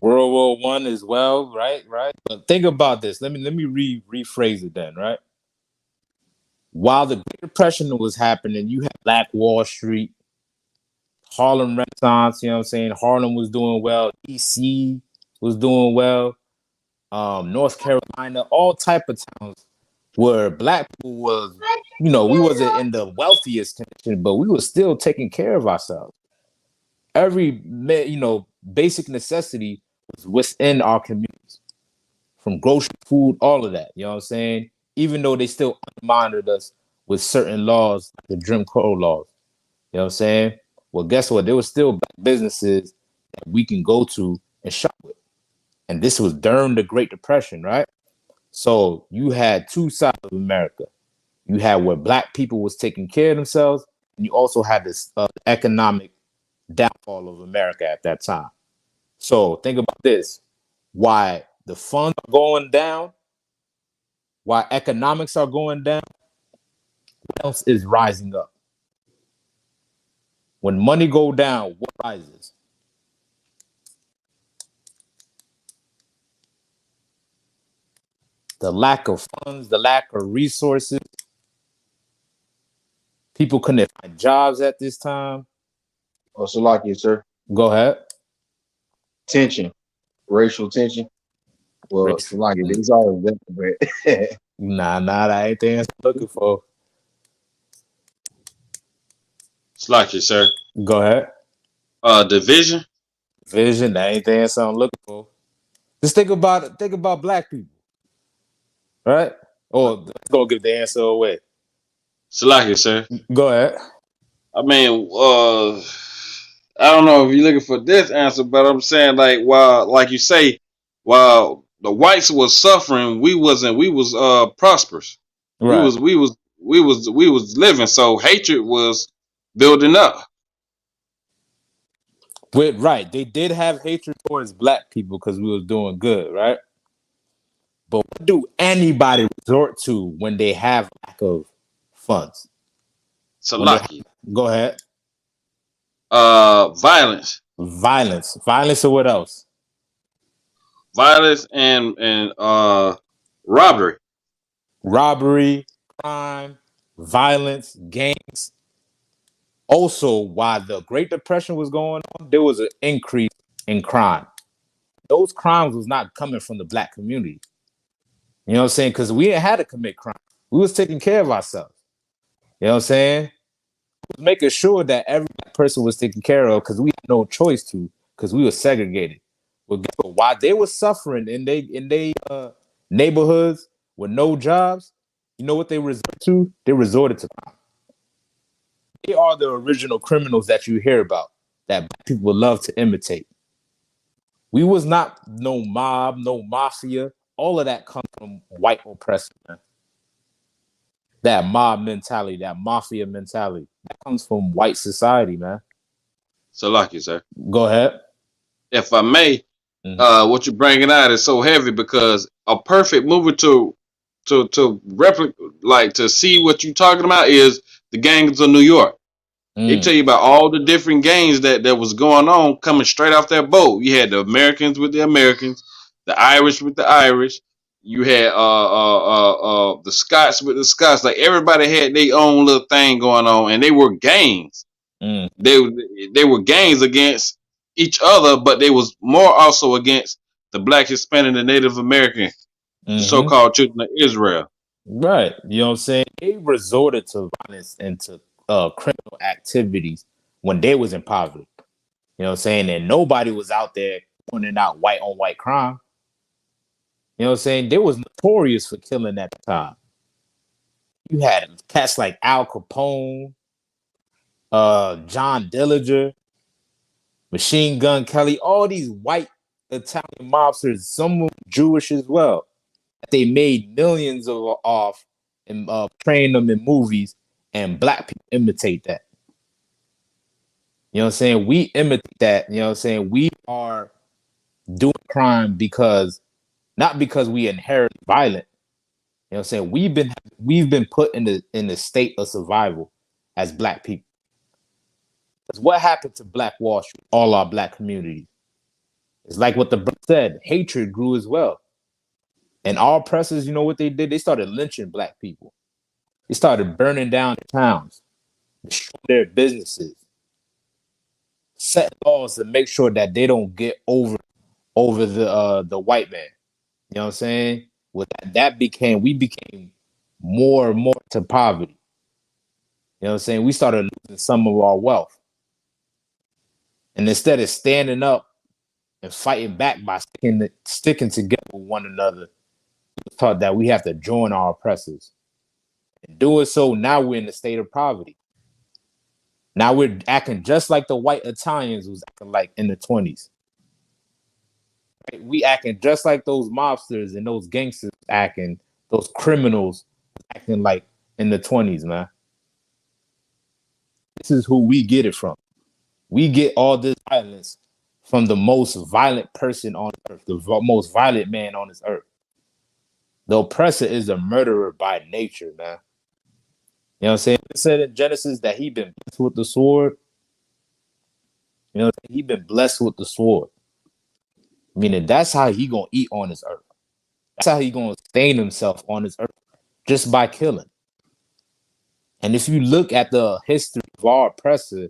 A: World War I as well, right? Right. But think about this. Let me rephrase it then, right? While the Great Depression was happening, you had Black Wall Street, Harlem Renaissance, you know what I'm saying? Harlem was doing well, DC was doing well, North Carolina, all type of towns where black people was, we wasn't in the wealthiest condition, but we was still taking care of ourselves. Every basic necessity was within our communities, from grocery, food, all of that. You know what I'm saying? Even though they still undermined us with certain laws, like the Jim Crow laws. You know what I'm saying? Well, guess what? There were still black businesses that we can go to and shop with. And this was during the Great Depression, right? So you had two sides of America. You had where black people was taking care of themselves, and you also had this economic downfall of America at that time. So think about this: why the funds are going down, why economics are going down, what else is rising up? When money go down, what rises? The lack of funds, the lack of resources. People couldn't find jobs at this time.
C: Salaki, sir.
A: Go ahead.
C: Tension, racial tension. Well,
A: Rich.
C: Salaki, there's always that, but
A: Nah, that ain't the answer I'm looking for.
B: it's like you, sir.
A: Go ahead.
B: Division.
A: Vision, that ain't the answer I'm looking for. Just think about it. Think about black people, right? Or let's go give the answer away.
B: It's like you, sir.
A: Go ahead.
B: I mean, I don't know if you're looking for this answer, but I'm saying like while, like you say, while the whites was suffering, we wasn't. We was prosperous. We
A: Right.
B: was we was we was living. So hatred was building up.
A: Right. They did have hatred towards black people because we was doing good, right? But what do anybody resort to when they have lack of funds? When they have,
B: Salaki.
A: go ahead.
B: Violence,
A: Violence, or what else?
B: violence, and robbery.
A: Robbery, crime, violence, gangs. Also, while the Great Depression was going on, there was an increase in crime. Those crimes was not coming from the black community. You know what I'm saying? Because we didn't have to commit crime. We was taking care of ourselves. You know what I'm saying? was making sure that every person was taken care of because we had no choice to, because we were segregated. But while they were suffering in they neighborhoods with no jobs, you know what they resorted to? They resorted to crime. They are the original criminals that you hear about that people love to imitate. We was not no mob, no mafia. All of that comes from white oppression, man. That mob mentality, that mafia mentality, that comes from white society, man.
B: So lucky, sir.
A: Go ahead.
B: If I may, what you're bringing out is so heavy because a perfect movie to replicate, like to see what you're talking about, is the Gangs of New York. They tell you about all the different gangs that was going on coming straight off that boat. You had the Americans with the Americans, the Irish with the Irish. You had the Scots with the Scots. Like everybody had their own little thing going on, and they were gangs. They were gangs against each other, but they was more also against the Black, Hispanic, and Native American, the so-called children of Israel.
A: Right. You know what I'm saying? They resorted to violence and to criminal activities when they was in poverty. You know what I'm saying? And nobody was out there pointing out white on white crime. You know what I'm saying? They was notorious for killing at the time. You had cats like Al Capone, John Dillinger, Machine Gun Kelly, all these white Italian mobsters, some Jewish as well. They made millions off and trained them in movies, and black people imitate that. You know what I'm saying? We imitate that. You know what I'm saying? We are doing crime because not because we inherit violent. You know what I'm saying? We've been put in the state of survival as black people. Because what happened to Black Wall Street, all our black communities? It's like what the brother said, hatred grew as well. And our oppressors, you know what they did? They started lynching black people. They started burning down their towns, destroying their businesses, set laws to make sure that they don't get over the white man. You know what I'm saying? With that we became more and more to poverty. You know what I'm saying? We started losing some of our wealth. And instead of standing up and fighting back by sticking together with one another, we were taught that we have to join our oppressors. And doing so, now we're in a state of poverty. Now we're acting just like the white Italians was acting like in the 20s. Right? We acting just like those mobsters and those gangsters acting, those criminals acting like in the 20s, man. This is who we get it from. We get all this violence from the most violent person on earth, the most violent man on this earth. The oppressor is a murderer by nature, man. You know what I'm saying? It said in Genesis that he been blessed with the sword. You know, he been blessed with the sword. Meaning that's how he gonna eat on this earth. That's how he gonna sustain himself on this earth, just by killing. And if you look at the history of our oppressor,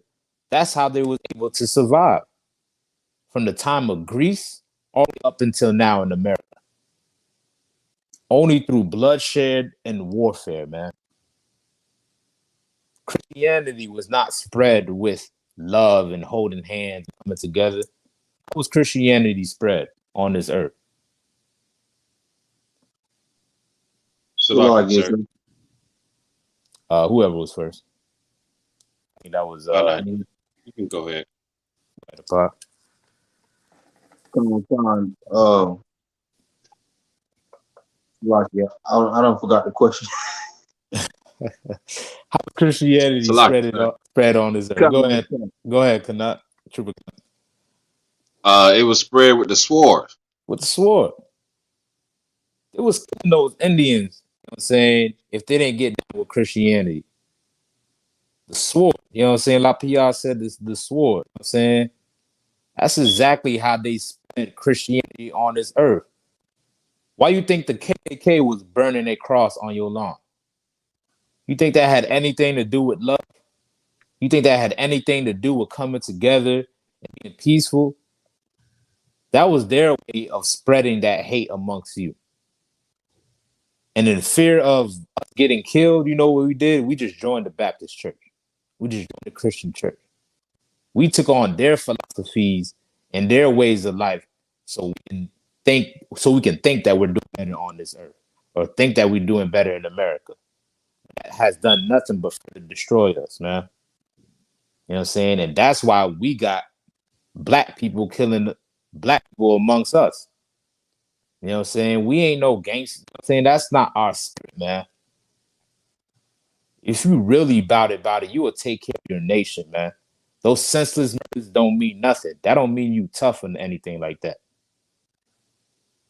A: that's how they was able to survive. From the time of Greece all the way up until now in America. Only through bloodshed and warfare, man. Christianity was not spread with love and holding hands, coming together. How was Christianity spread on this earth?
B: So lucky, sir.
A: Whoever was first. I think that was
B: you can go ahead.
C: Come on. Lucky. I don't forgot the question.
A: How Christianity spread on this earth? Go ahead. Go ahead, Kanat.
B: It was spread with the sword.
A: With the sword. It was killing those Indians, you know what I'm saying, if they didn't get down with Christianity. The sword, you know what I'm saying? La PR said this, the sword, you know what I'm saying? That's exactly how they spread Christianity on this earth. Why you think the KKK was burning a cross on your lawn? You think that had anything to do with love? You think that had anything to do with coming together and being peaceful? That was their way of spreading that hate amongst you. And in fear of us getting killed, you know what we did? We just joined the Baptist church. We just joined the Christian church. We took on their philosophies and their ways of life, so we can think that we're doing better on this earth, or think that we're doing better in America. That has done nothing but further destroy us, man. You know what I'm saying? And that's why we got black people killing black people amongst us. You know what I'm saying? We ain't no gangsters. You know what I'm saying that's not our spirit, man. If you really about it, you will take care of your nation, man. Those senseless niggas don't mean nothing. That don't mean you tough or anything like that.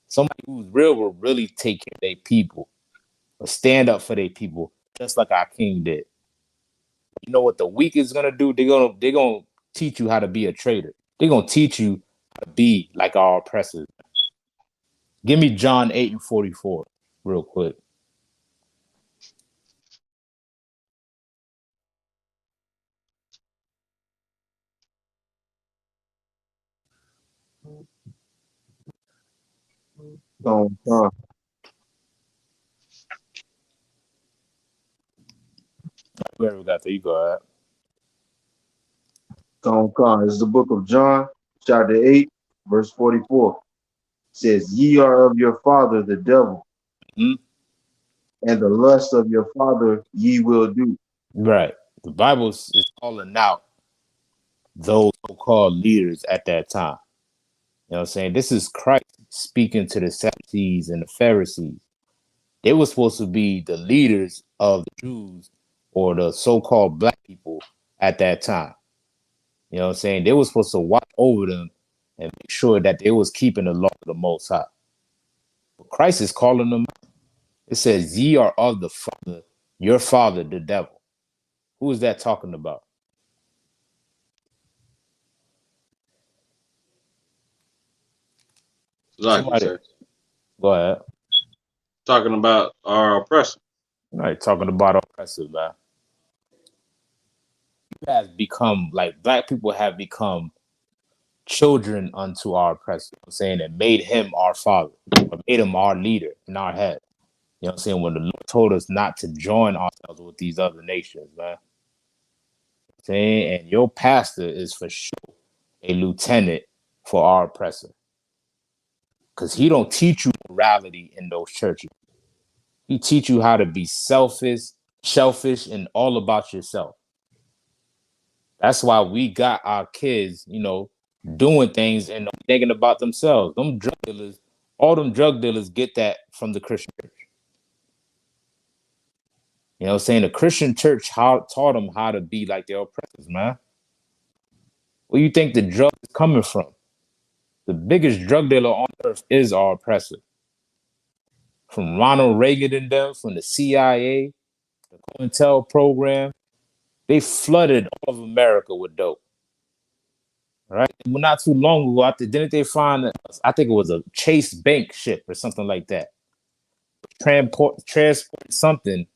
A: Somebody who's real will really take care of their people or stand up for their people, just like our king did. You know what the weak is gonna do? They're gonna teach you how to be a traitor. They're gonna teach you how to be like our oppressors. Give me John 8 and 44 real quick.
C: Con, con,
A: Whoever got there, you go ahead.
C: con. It's the book of John, chapter 8, verse 44. It says, Ye are of your father the devil,
A: Hmm?
C: and the lust of your father ye will do.
A: Right. The Bible is calling out those so-called leaders at that time. You know what I'm saying? This is Christ speaking to the Sadducees and the Pharisees. They were supposed to be the leaders of the Jews or the so-called black people at that time. You know what I'm saying? They were supposed to watch over them and make sure that they was keeping the law of the Most High. But Christ is calling them. It says, "Ye are of the father, your father, the devil." Who is that talking about?
B: Like you
A: Somebody,
B: say,
A: go ahead.
B: talking about our oppressor.
A: All right, talking about oppressive, man. It has become like black people have become children unto our oppressor. You know what I'm saying, and made him our father, or made him our leader in our head. You know what I'm saying? When the Lord told us not to join ourselves with these other nations, man. Saying, and your pastor is for sure a lieutenant for our oppressor, because he don't teach you morality in those churches. He teach you how to be selfish, and all about yourself. That's why we got our kids, doing things and thinking about themselves. Them drug dealers, all them drug dealers get that from the Christian church. You know what I'm saying? The Christian church taught them how to be like their oppressors, man. Where you think the drug is coming from? The biggest drug dealer on earth is our oppressor. From Ronald Reagan and them, from the CIA, the COINTEL program, they flooded all of America with dope. Right? Well, not too long ago, didn't they find that? I think it was a Chase Bank ship or something like that. Transport something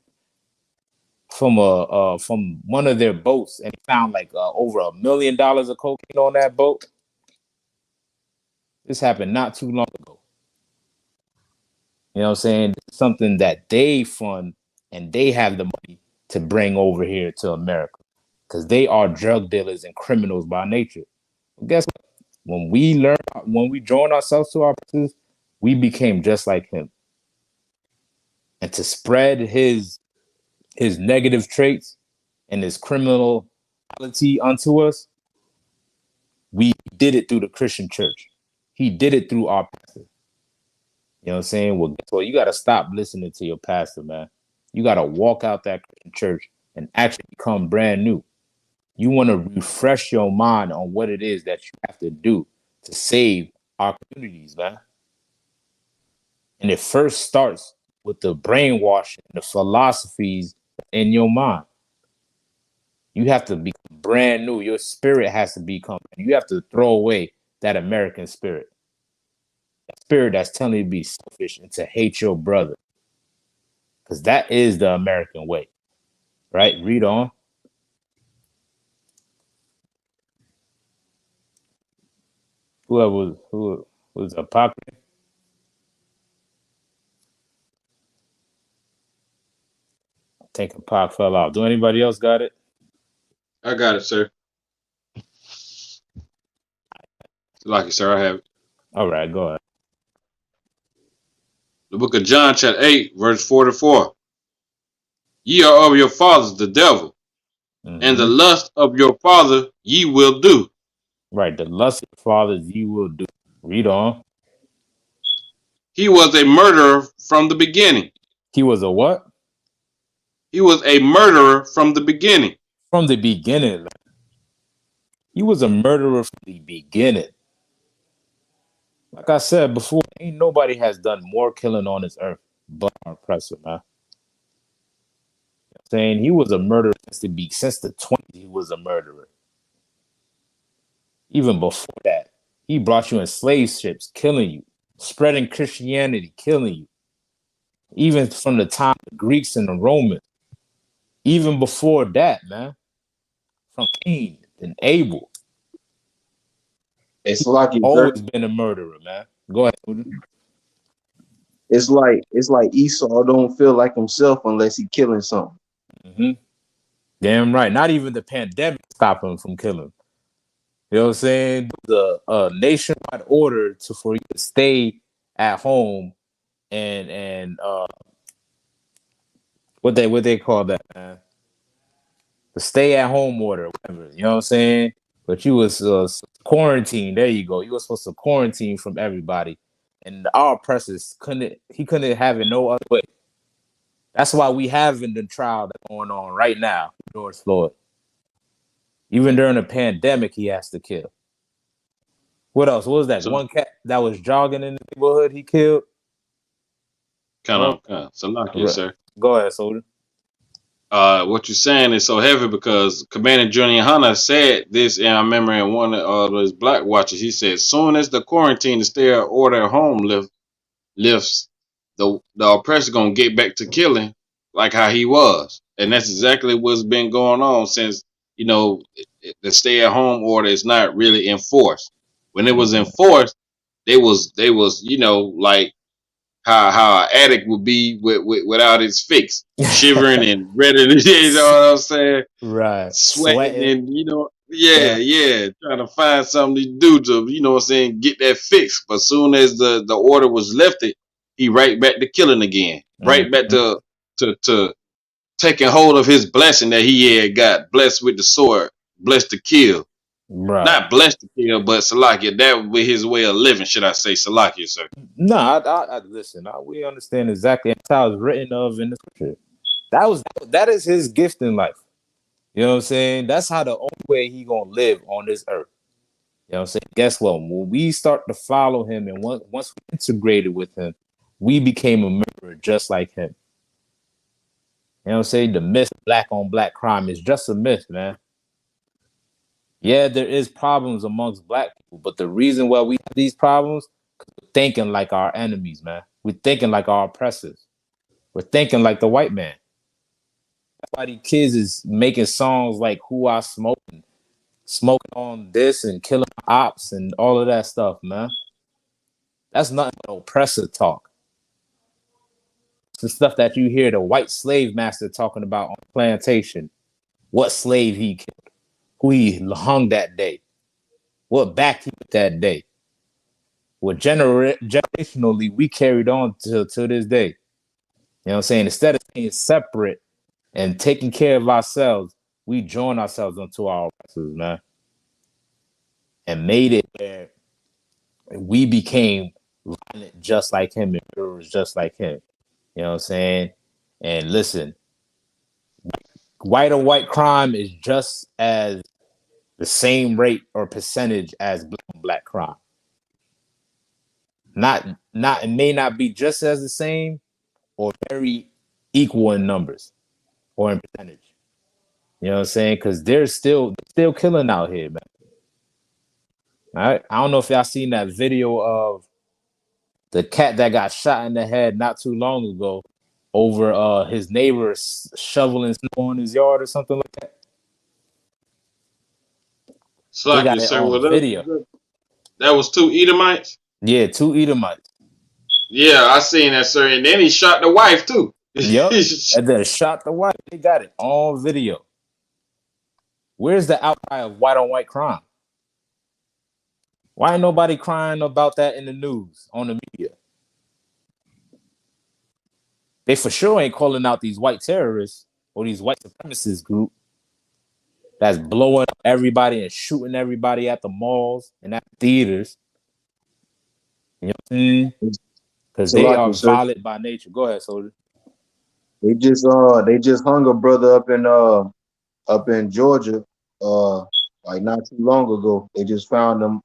A: from one of their boats, and found like over $1 million of cocaine on that boat. This happened not too long ago. You know what I'm saying? It's something that they fund and they have the money to bring over here to America, because they are drug dealers and criminals by nature. Well, guess what? When we join ourselves to our purposes, we became just like him. And to spread his negative traits and his criminality unto us, we did it through the Christian church. He did it through our pastor. You know what I'm saying? Well, guess what? You got to stop listening to your pastor, man. You got to walk out that Christian church and actually become brand new. You want to refresh your mind on what it is that you have to do to save our communities, man. And it first starts with the brainwashing, the philosophies in your mind. You have to become brand new. Your spirit has to become, you have to throw away that American spirit. That spirit that's telling you to be selfish and to hate your brother. Because that is the American way. Right? Read on. Who was Apocalypse? I think Apoc fell out. Do anybody else got it?
B: I got it, sir. Like it, sir. I have it.
A: All right, go ahead.
B: The book of John, chapter 8, verse 44. Ye are of your fathers, the devil, and the
A: Hmm.
B: lust of your father ye will do.
A: Right, the lust of the fathers you will do. Read on.
B: He was a murderer from the beginning.
A: He was a what?
B: He was a murderer from the beginning.
A: From the beginning. He was a murderer from the beginning. Like I said before, ain't nobody has done more killing on this earth but our oppressor, man. Saying he was a murderer since the 20s, he was a murderer. Even before that, he brought you in slave ships, killing you, spreading Christianity, killing you. Even from the time of the Greeks and the Romans, even before that, man, from Cain and Abel,
C: It's lucky, sir.
A: always been a murderer, man. Go ahead.
C: It's like Esau don't feel like himself unless he killing something.
A: Mm-hmm. Damn right. Not even the pandemic stopped him from killing. You know what I'm saying? The nationwide order for you to stay at home and what they call that, man? The stay at home order, whatever. You know what I'm saying? But you was quarantined. There you go. You were supposed to quarantine from everybody, and our oppressors couldn't have it no other way. That's why we having the trial that's going on right now, George Floyd. Even during the pandemic, he has to kill. What else? What was that
B: So
A: one cat that was jogging in the neighborhood? He killed. Oh,
B: kind of. So like you, sir.
A: go ahead, soldier.
B: What you're saying is so heavy because Commander Junior Hunter said this, and I remember in one of his Black Watches, he said, soon as the quarantine to stay order at home lifts, the oppressor gonna get back to killing like how he was, and that's exactly what's been going on since the stay at home order is not really enforced. When it was
A: Mm-hmm.
B: enforced, they was like how an addict would be without his fix, shivering and ready to, you know what I'm saying,
A: Right,
B: sweating
A: sweating.
B: and yeah, trying to find something to do to, what I'm saying, get that fix. But soon as the order was lifted, he right back to killing again, right back
A: Mm-hmm.
B: to taking hold of his blessing that he had got, blessed with the sword, blessed to kill.
A: Right.
B: Not blessed to kill, but Salakia, that would be his way of living, should I say, Salakia, sir.
A: No, I listen. We understand exactly. That's how it's written of in the scripture. That is his gift in life. You know what I'm saying? That's how the only way he gonna live on this earth. You know what I'm saying? Guess what? When we start to follow him and once we integrated with him, we became a member just like him. You know what I'm saying? The myth black on black crime is just a myth, man. Yeah, there is problems amongst black people, but the reason why we have these problems, we're thinking like our enemies, man. We're thinking like our oppressors. We're thinking like the white man. That's why these kids is making songs like "Who I Smoke," and smoking on this and killing ops and all of that stuff, man. That's nothing but oppressor talk. It's the stuff that you hear the white slave master talking about on the plantation. What slave he killed, who he hung that day, what backed him that day. What generationally we carried on to this day. You know what I'm saying? Instead of being separate and taking care of ourselves, we join ourselves onto our oppressors, man. And made it where we became violent just like him and murderers just like him. You know what I'm saying? And listen, white on white crime is just as the same rate or percentage as black on black crime. Not it may not be just as the same or very equal in numbers or in percentage. You know what I'm saying? Because they're still killing out here, man. All right. I don't know if y'all seen that video of the cat that got shot in the head not too long ago over his neighbor shoveling snow in his yard or something like that. They got
B: Salakia,
A: it
B: sir.
A: on
B: Well,
A: video.
B: that was two Edomites.
A: Yeah, two Edomites.
B: Yeah, I seen that, sir. And then he shot the wife too.
A: Yep. And then shot the wife. They got it on video. Where's the outcry of white on white crime? Why ain't nobody crying about that in the news, on the media? They for sure ain't calling out these white terrorists or these white supremacist group that's blowing up everybody and shooting everybody at the malls and at the theaters. You know what I'm saying? Because they are
C: Salaki, sir.
A: violent by nature. Go ahead, soldier.
C: They just hung a brother up in Georgia, like not too long ago. They just found him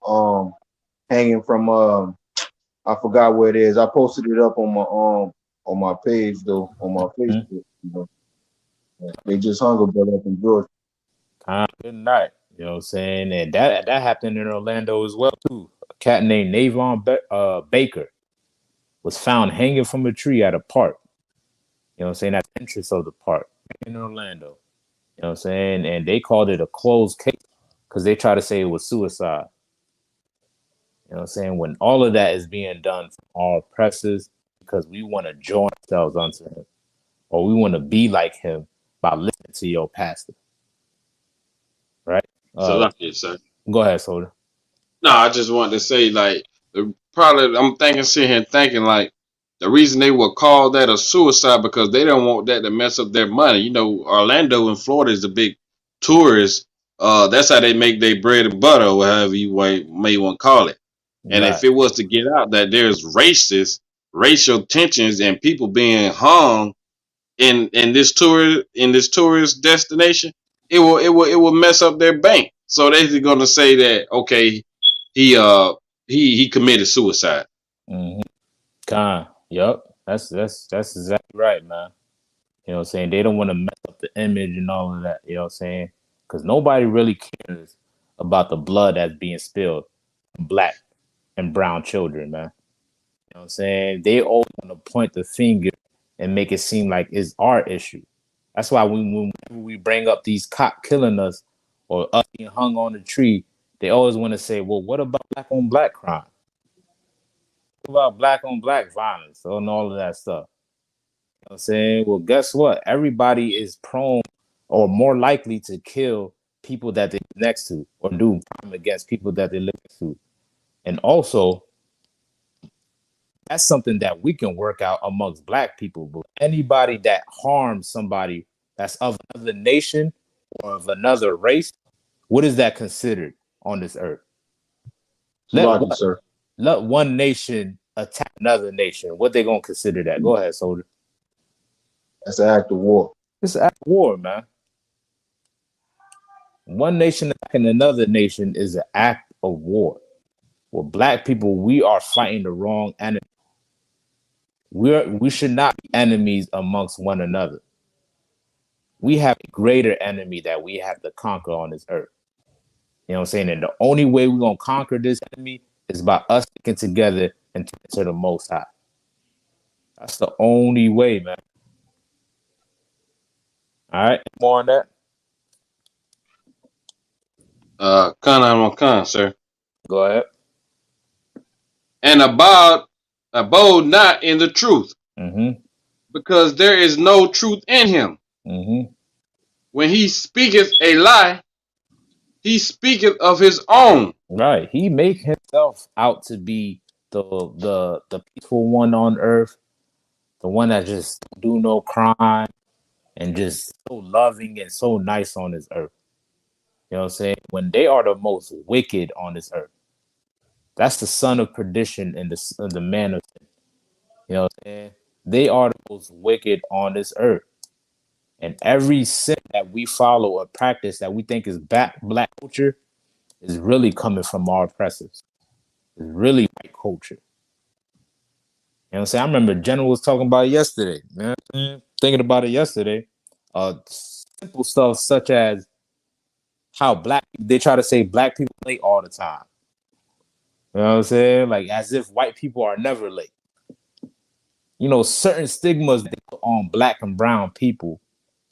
C: hanging from I forgot where it is. I posted it up on my page though, on my Facebook. You know, they just hung a brother up in Georgia.
A: Good night. You know what I'm saying? And that happened in Orlando as well, too. A cat named Baker was found hanging from a tree at a park. You know what I'm saying? At the entrance of the park in Orlando. You know what I'm saying? And they called it a closed case because they try to say it was suicide. You know what I'm saying? When all of that is being done from our oppressors because we want to join ourselves unto him or we want to be like him by listening to your pastor. Right?
B: Salaki, sir.
A: Go ahead, Soda.
B: No, I just wanted to say, like, probably I'm sitting here thinking, like, the reason they would call that a suicide because they don't want that to mess up their money. You know, Orlando and Florida is a big tourist. That's how they make their bread and butter, or however you may want to call it. And
A: Right.
B: if it was to get out that there's racial tensions, and people being hung in this tourist destination, it will mess up their bank. So they're gonna say that, okay, he committed suicide.
A: Mm-hmm. Yep. That's exactly right, man. You know what I'm saying? They don't want to mess up the image and all of that. You know what I'm saying? Because nobody really cares about the blood that's being spilled from black and brown children, man. You know what I'm saying? They always want to point the finger and make it seem like it's our issue. That's why whenever we bring up these cop killing us or us being hung on the tree, they always want to say, well, what about black on black crime? What about black on black violence and all of that stuff? You know what I'm saying? Well, guess what? Everybody is prone or more likely to kill people that they're next to or do crime against people that they live next to. And also, that's something that we can work out amongst black people. But anybody that harms somebody that's of another nation or of another race, what is that considered on this earth? Let
C: Salaki,
A: what
C: sir.
A: let one nation attack another nation. What they gonna consider that? Go ahead, soldier.
C: That's an act of war.
A: It's an act of war, man. One nation attacking another nation is an act of war. Well, black people, we are fighting the wrong enemy. We should not be enemies amongst one another. We have a greater enemy that we have to conquer on this earth. You know what I'm saying? And the only way we're gonna conquer this enemy is by us sticking together and to the Most High. That's the only way, man. All right, more on that.
B: Khan, sir.
A: Go ahead.
B: And abode not in the truth,
A: Mm-hmm.
B: because there is no truth in him.
A: Mm-hmm.
B: When he speaketh a lie, he speaketh of his own.
A: Right. He make himself out to be the peaceful one on earth, the one that just do no crime and just so loving and so nice on this earth. You know what I'm saying? When they are the most wicked on this earth. That's the son of perdition and the man of sin. You know what I'm saying? They are the most wicked on this earth. And every sin that we follow or practice that we think is black culture is really coming from our oppressors. It's really white culture. You know what I'm saying? I remember General was talking about it yesterday, man. Thinking about it yesterday. Simple stuff such as how they try to say black people late all the time. You know what I'm saying? Like as if white people are never late. You know, certain stigmas they put on black and brown people,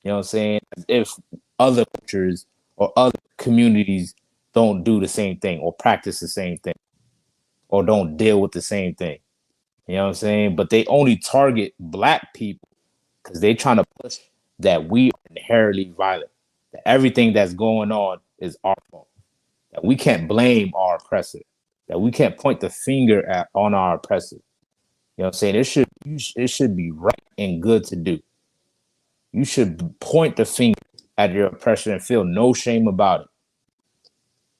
A: you know what I'm saying? As if other cultures or other communities don't do the same thing or practice the same thing or don't deal with the same thing. You know what I'm saying? But they only target black people because they're trying to push that we are inherently violent, Everything that's going on is our fault. That we can't blame our oppressor. That we can't point the finger on our oppressor. You know what I'm saying? It should be right and good to do. You should point the finger at your oppressor and feel no shame about it.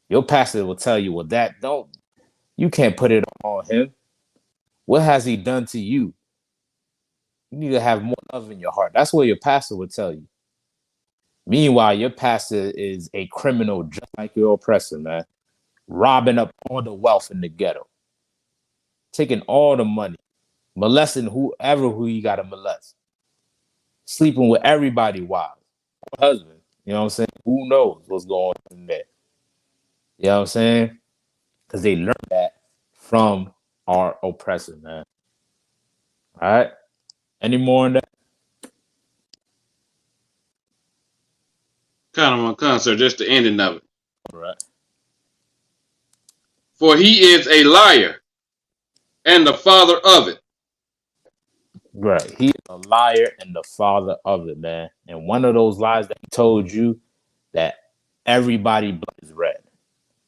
A: Your pastor will tell you, well, you can't put it on him. What has he done to you? You need to have more love in your heart. That's what your pastor would tell you. Meanwhile, your pastor is a criminal just like your oppressor, man. Robbing up all the wealth in the ghetto. Taking all the money. Molesting who you got to molest. Sleeping with everybody wives. Husband. You know what I'm saying? Who knows what's going on there? You know what I'm saying? Because they learned that from our oppressor, man. All right? Any more on that?
B: Sir, just the ending of it.
A: All right.
B: For he is a liar and the father of it.
A: Right. He is a liar and the father of it, man. And one of those lies that he told you that everybody blood is red,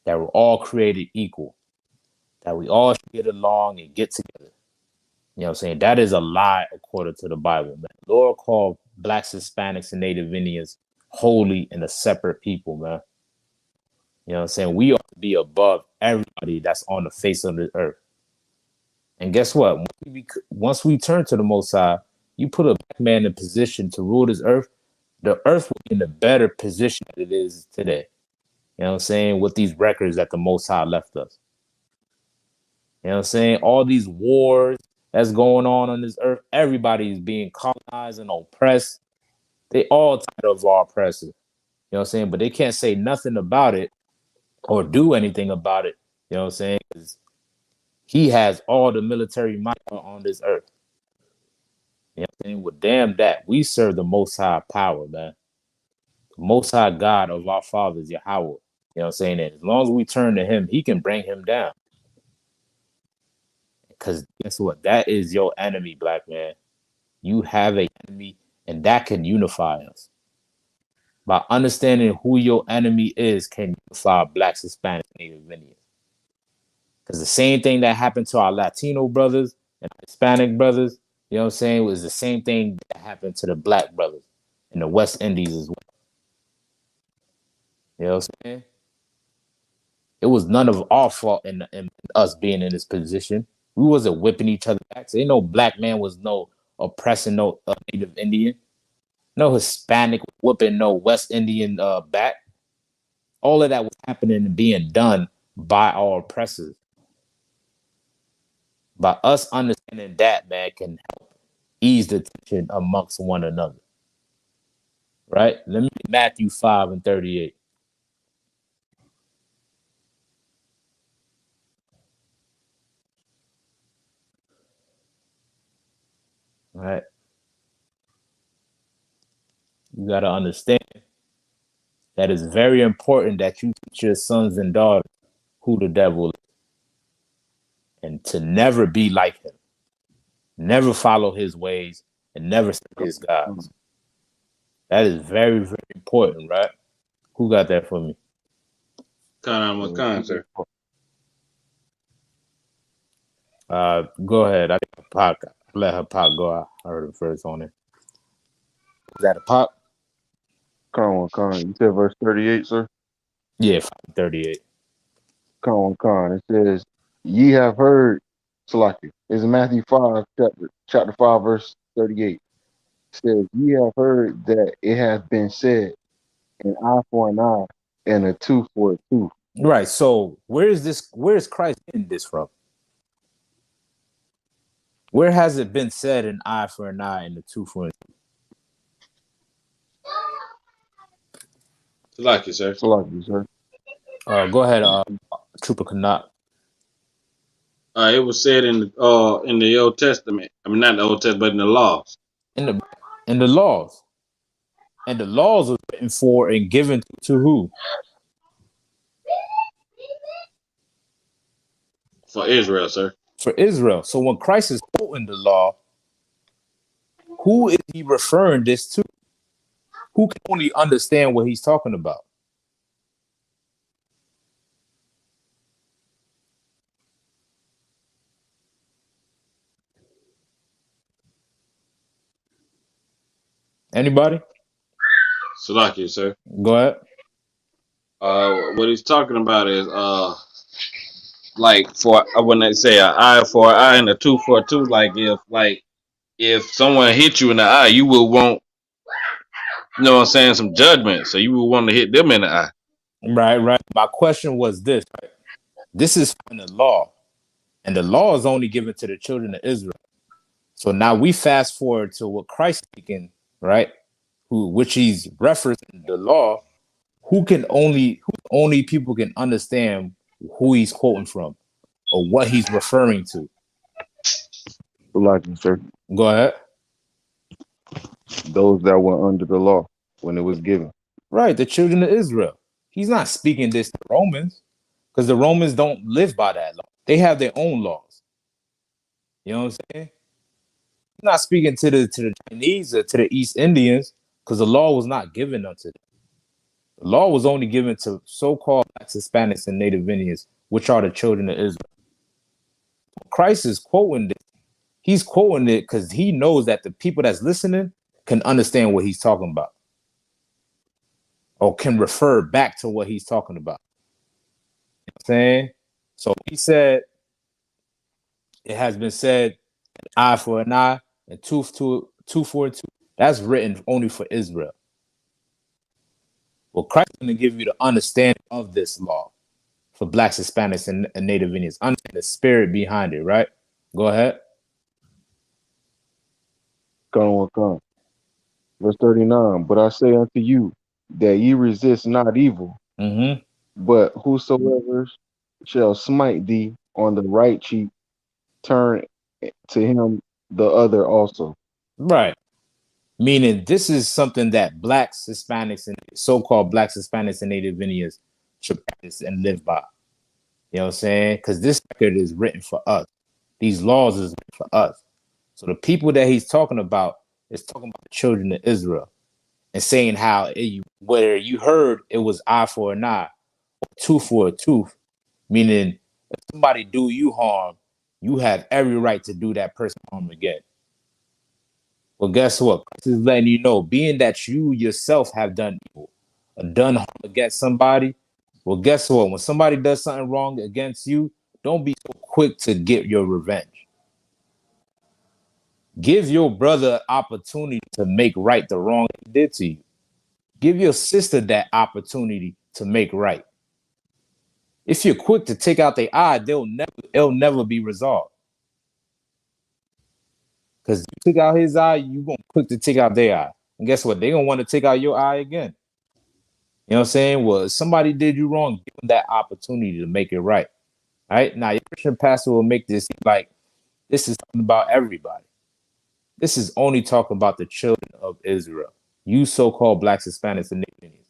A: that we're all created equal, that we all should get along and get together. You know what I'm saying? That is a lie according to the Bible, man. The Lord called blacks, Hispanics, and Native Indians holy and a separate people, man. You know what I'm saying? We ought to be above everybody that's on the face of the earth. And guess what? Once we turn to the Most High, you put a black man in position to rule this earth, the earth will be in a better position than it is today. You know what I'm saying? With these records that the Most High left us. You know what I'm saying? All these wars that's going on this earth, everybody is being colonized and oppressed. They all tired of our oppressor. You know what I'm saying? But they can't say nothing about it or do anything about it. You know what I'm saying? 'Cause he has all the military might on this earth. You know what I'm saying? Well, damn that. We serve the Most High power, man. The Most High God of our fathers, Yahweh. You know what I'm saying? And as long as we turn to him, he can bring him down. Because guess what? That is your enemy, black man. You have an enemy, and that can unify us. By understanding who your enemy is, can unify blacks, Hispanics, Native Indians. Because the same thing that happened to our Latino brothers and Hispanic brothers, you know what I'm saying, was the same thing that happened to the black brothers in the West Indies as well. You know what I'm saying? It was none of our fault in us being in this position. We wasn't whipping each other back. So ain't no black man was no oppressing no Native Indian. No Hispanic whooping no West Indian back. All of that was happening and being done by our oppressors. By us understanding that, man, can help ease the tension amongst one another. Right? Let me read Matthew 5 and 38. All right. You got to understand that it's very important that you teach your sons and daughters who the devil is and to never be like him, never follow his ways, and never serve his gods. That is very, very important, right? Who got that for me?
B: Sir.
A: Go ahead. I think Pac. Let her Pac go out. I heard it first on it. Is that a Pac?
C: Con. You said verse 38, sir?
A: Yeah, 38.
C: Con. It says, ye have heard, Salaki. It's Matthew 5, chapter 5, verse 38. It says, ye have heard that it hath been said, an eye for an eye and a tooth for a tooth.
A: Right. So where is Christ getting this from? Where has it been said an eye for an eye and a tooth for a tooth?
B: Salaki, sir.
C: Salaki, sir.
A: Go ahead, Trooper Canuck.
B: It was said in the Old Testament. I mean, not the Old Testament, but in the laws.
A: In the laws. And the laws were written for and given to who?
B: For Israel, sir.
A: For Israel. So when Christ is quoting the law, who is he referring this to? who can only understand what he's talking about? Anybody?
B: Salaki, sir.
A: Go ahead.
B: What he's talking about is like for when they say an eye for an eye and a tooth for a tooth. If someone hit you in the eye, you will want, you know what I'm saying, some judgment. So you will want to hit them in the eye.
A: Right. My question was this, right? This is in the law, and the law is only given to the children of Israel. So now we fast forward to what Christ speaking, right? Which he's referencing the law. Who only people can understand who he's quoting from or what he's referring to.
C: Like, sir,
A: Go ahead.
C: those that were under the law when it was given.
A: Right, the children of Israel. He's not speaking this to Romans because the Romans don't live by that law. They have their own laws. You know what I'm saying? He's not speaking to the Chinese or to the East Indians because the law was not given unto them. The law was only given to so-called Hispanics and Native Indians, which are the children of Israel. Christ is quoting this. He's quoting it because he knows that the people that's listening can understand what he's talking about or can refer back to what he's talking about. You know what I'm saying? So he said, it has been said, eye for an eye and tooth for a tooth. That's written only for Israel. Well, Christ is going to give you the understanding of this law for blacks, Hispanics, and Native Indians. Understand the spirit behind it, right? Go ahead.
C: Come. Verse 39. But I say unto you that ye resist not evil,
A: Mm-hmm.
C: but whosoever shall smite thee on the right cheek, turn to him the other also.
A: Right. Meaning this is something that blacks, Hispanics, and so-called blacks, Hispanics, and Native Indians should practice and live by. You know what I'm saying? Because this record is written for us. These laws is written for us. So the people that he's talking about is talking about the children of Israel and saying how where you heard it was eye for an eye, or tooth for a tooth, meaning if somebody do you harm, you have every right to do that person harm again. Well, guess what? Christ is letting you know, being that you yourself have done evil, or done harm against somebody. Well, guess what? When somebody does something wrong against you, don't be so quick to get your revenge. Give your brother an opportunity to make right the wrong he did to you. Give your sister that opportunity to make right. If you're quick to take out their eye, it'll never be resolved. Because you took out his eye, you gonna quick to take out their eye. And guess what? They're gonna want to take out your eye again. You know what I'm saying? Well, if somebody did you wrong, give them that opportunity to make it right. All right. Now your Christian pastor will make this like this is talking about everybody. This is only talking about the children of Israel. You so-called blacks, Hispanics, and Native Indians.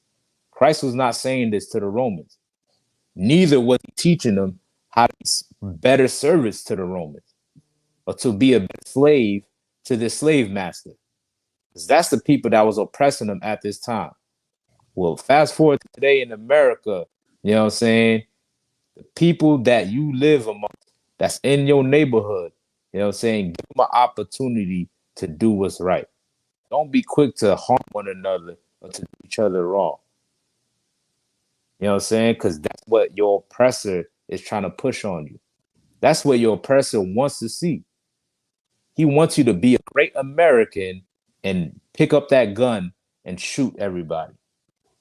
A: Christ was not saying this to the Romans. Neither was he teaching them how to be better servants to the Romans or to be a slave to the slave master. Because that's the people that was oppressing them at this time. Well, fast forward to today in America, you know what I'm saying? The people that you live amongst, that's in your neighborhood, you know what I'm saying? Give them an opportunity to do what's right. Don't be quick to harm one another or to do each other wrong. You know what I'm saying? Because that's what your oppressor is trying to push on you. That's what your oppressor wants to see. He wants you to be a great American and pick up that gun and shoot everybody.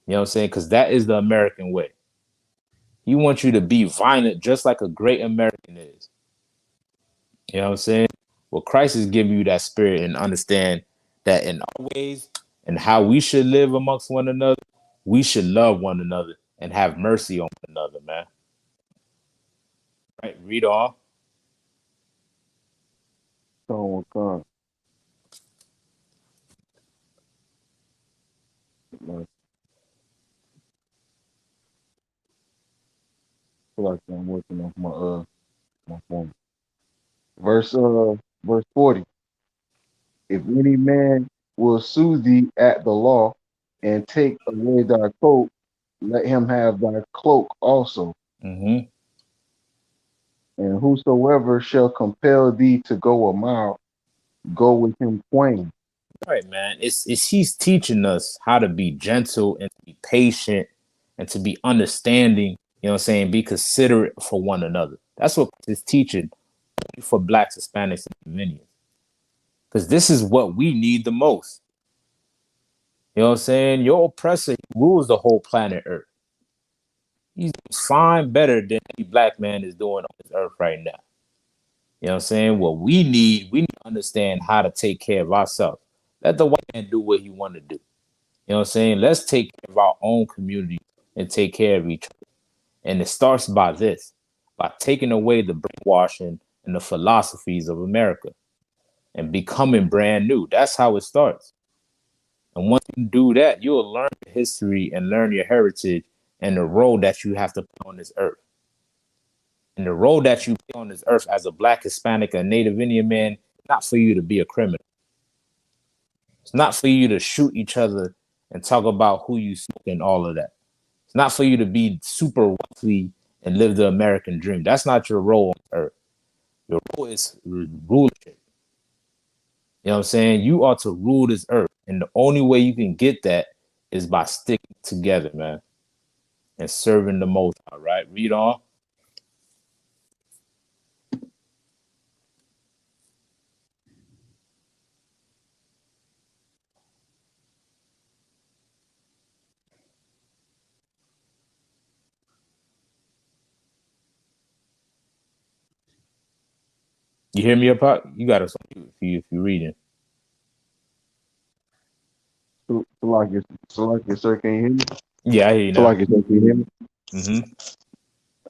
A: You know what I'm saying? Because that is the American way. He wants you to be violent just like a great American is. You know what I'm saying? Well, Christ is giving you that spirit and understand that in our ways and how we should live amongst one another, we should love one another and have mercy on one another, man. Right? Read on.
C: Come. I feel like I'm working off my phone. Verse 40. If any man will sue thee at the law, and take away thy coat, let him have thy cloak also.
A: Mm-hmm.
C: And whosoever shall compel thee to go a mile, go with him twain.
A: Right, man. It's he's teaching us how to be gentle and to be patient and to be understanding, you know what I'm saying, be considerate for one another. That's what he's teaching for blacks, Hispanics, and Dominions. Because this is what we need the most. You know what I'm saying? Your oppressor rules the whole planet Earth. He's fine better than any black man is doing on this earth right now. You know what I'm saying? What we need to understand how to take care of ourselves. Let the white man do what he want to do. You know what I'm saying? Let's take care of our own community and take care of each other. And it starts by this, by taking away the brainwashing and the philosophies of America and becoming brand new. That's how it starts. And once you do that, you'll learn your history and learn your heritage and the role that you have to play on this earth. And the role that you play on this earth as a black, Hispanic, and Native Indian man, not for you to be a criminal. It's not for you to shoot each other and talk about who you smoke and all of that. It's not for you to be super wealthy and live the American dream. That's not your role on earth. Your role is rulership. You know what I'm saying? You are to rule this earth. And the only way you can get that is by sticking together, man, and serving the most high, right? Read on. You hear me, Pop? You got to if you're reading.
C: Salaki, sir, can you hear me?
A: Yeah, I hear you now.
C: Salaki, sir, can you hear me?
A: Mm-hmm.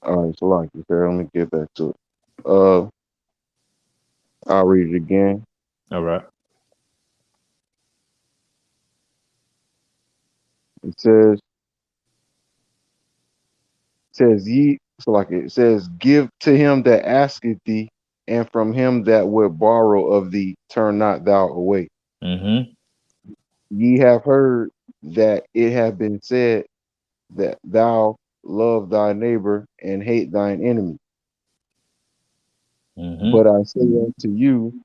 C: All right, Salaki, sir, let me get back to it. Uh, I'll read it again.
A: All right.
C: It says ye, Salaki, it says, give to him that asketh thee, and from him that would borrow of thee, turn not thou away.
A: Mm-hmm.
C: Ye have heard that it hath been said that thou love thy neighbor and hate thine enemy.
A: Mm-hmm.
C: But I say unto you,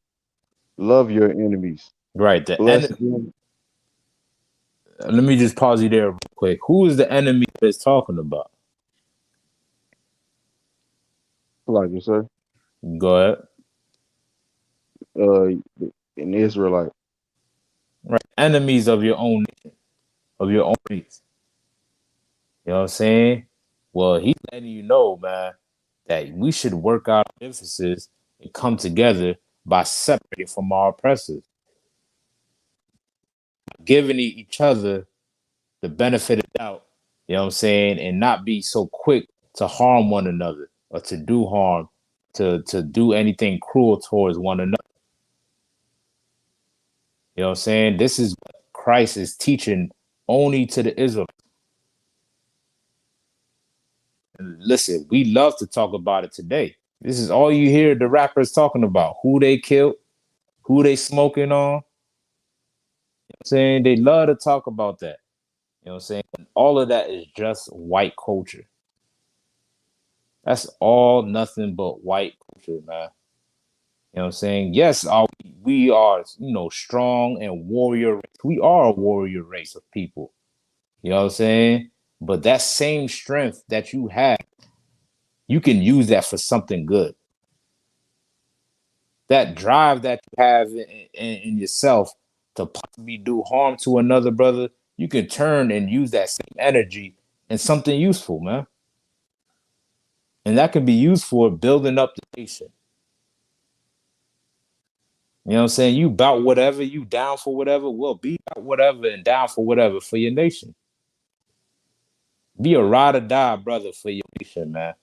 C: love your enemies,
A: Right.
C: bless them.
A: Let me just pause you there real quick. Who is the enemy that's talking about?
C: Like you, sir.
A: Go ahead.
C: Uh, an Israelite.
A: Right. Enemies of your own nation, of your own race. You know what I'm saying? Well, he's letting you know, man, that we should work out differences and come together by separating from our oppressors, giving each other the benefit of the doubt, you know what I'm saying, and not be so quick to harm one another or to do harm, to do anything cruel towards one another. You know what I'm saying? This is what Christ is teaching only to the Israelites. And listen, we love to talk about it today. This is all you hear the rappers talking about: who they killed, who they smoking on. You know what I'm saying? They love to talk about that. You know what I'm saying? And all of that is just white culture. That's all nothing but white culture, man. You know what I'm saying? Yes, we are, strong and warrior. We are a warrior race of people. You know what I'm saying? But that same strength that you have, you can use that for something good. That drive that you have in yourself to possibly do harm to another brother, you can turn and use that same energy in something useful, man. And that can be used for building up the nation. You know what I'm saying? You about whatever, you down for whatever, well, be about whatever and down for whatever for your nation. Be a ride or die brother for your nation, man.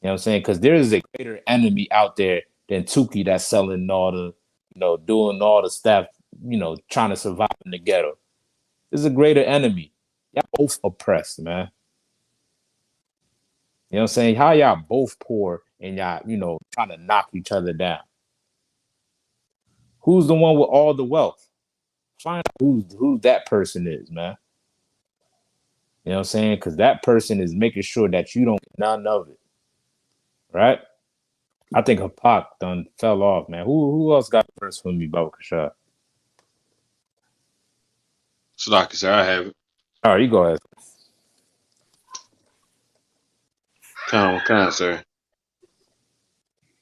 A: You know what I'm saying? Because there is a greater enemy out there than Tukey that's selling all the, doing all the stuff, trying to survive in the ghetto. There's a greater enemy. Y'all both oppressed, man. You know what I'm saying? How y'all both poor and y'all, trying to knock each other down? Who's the one with all the wealth? Find out who that person is, man. You know what I'm saying? Because that person is making sure that you don't get none of it. Right? I think Hapak done fell off, man. Who else got the verse for me about Kashad?
B: Salaki, sir, I have it.
A: All right, you go ahead.
B: Kind, sir.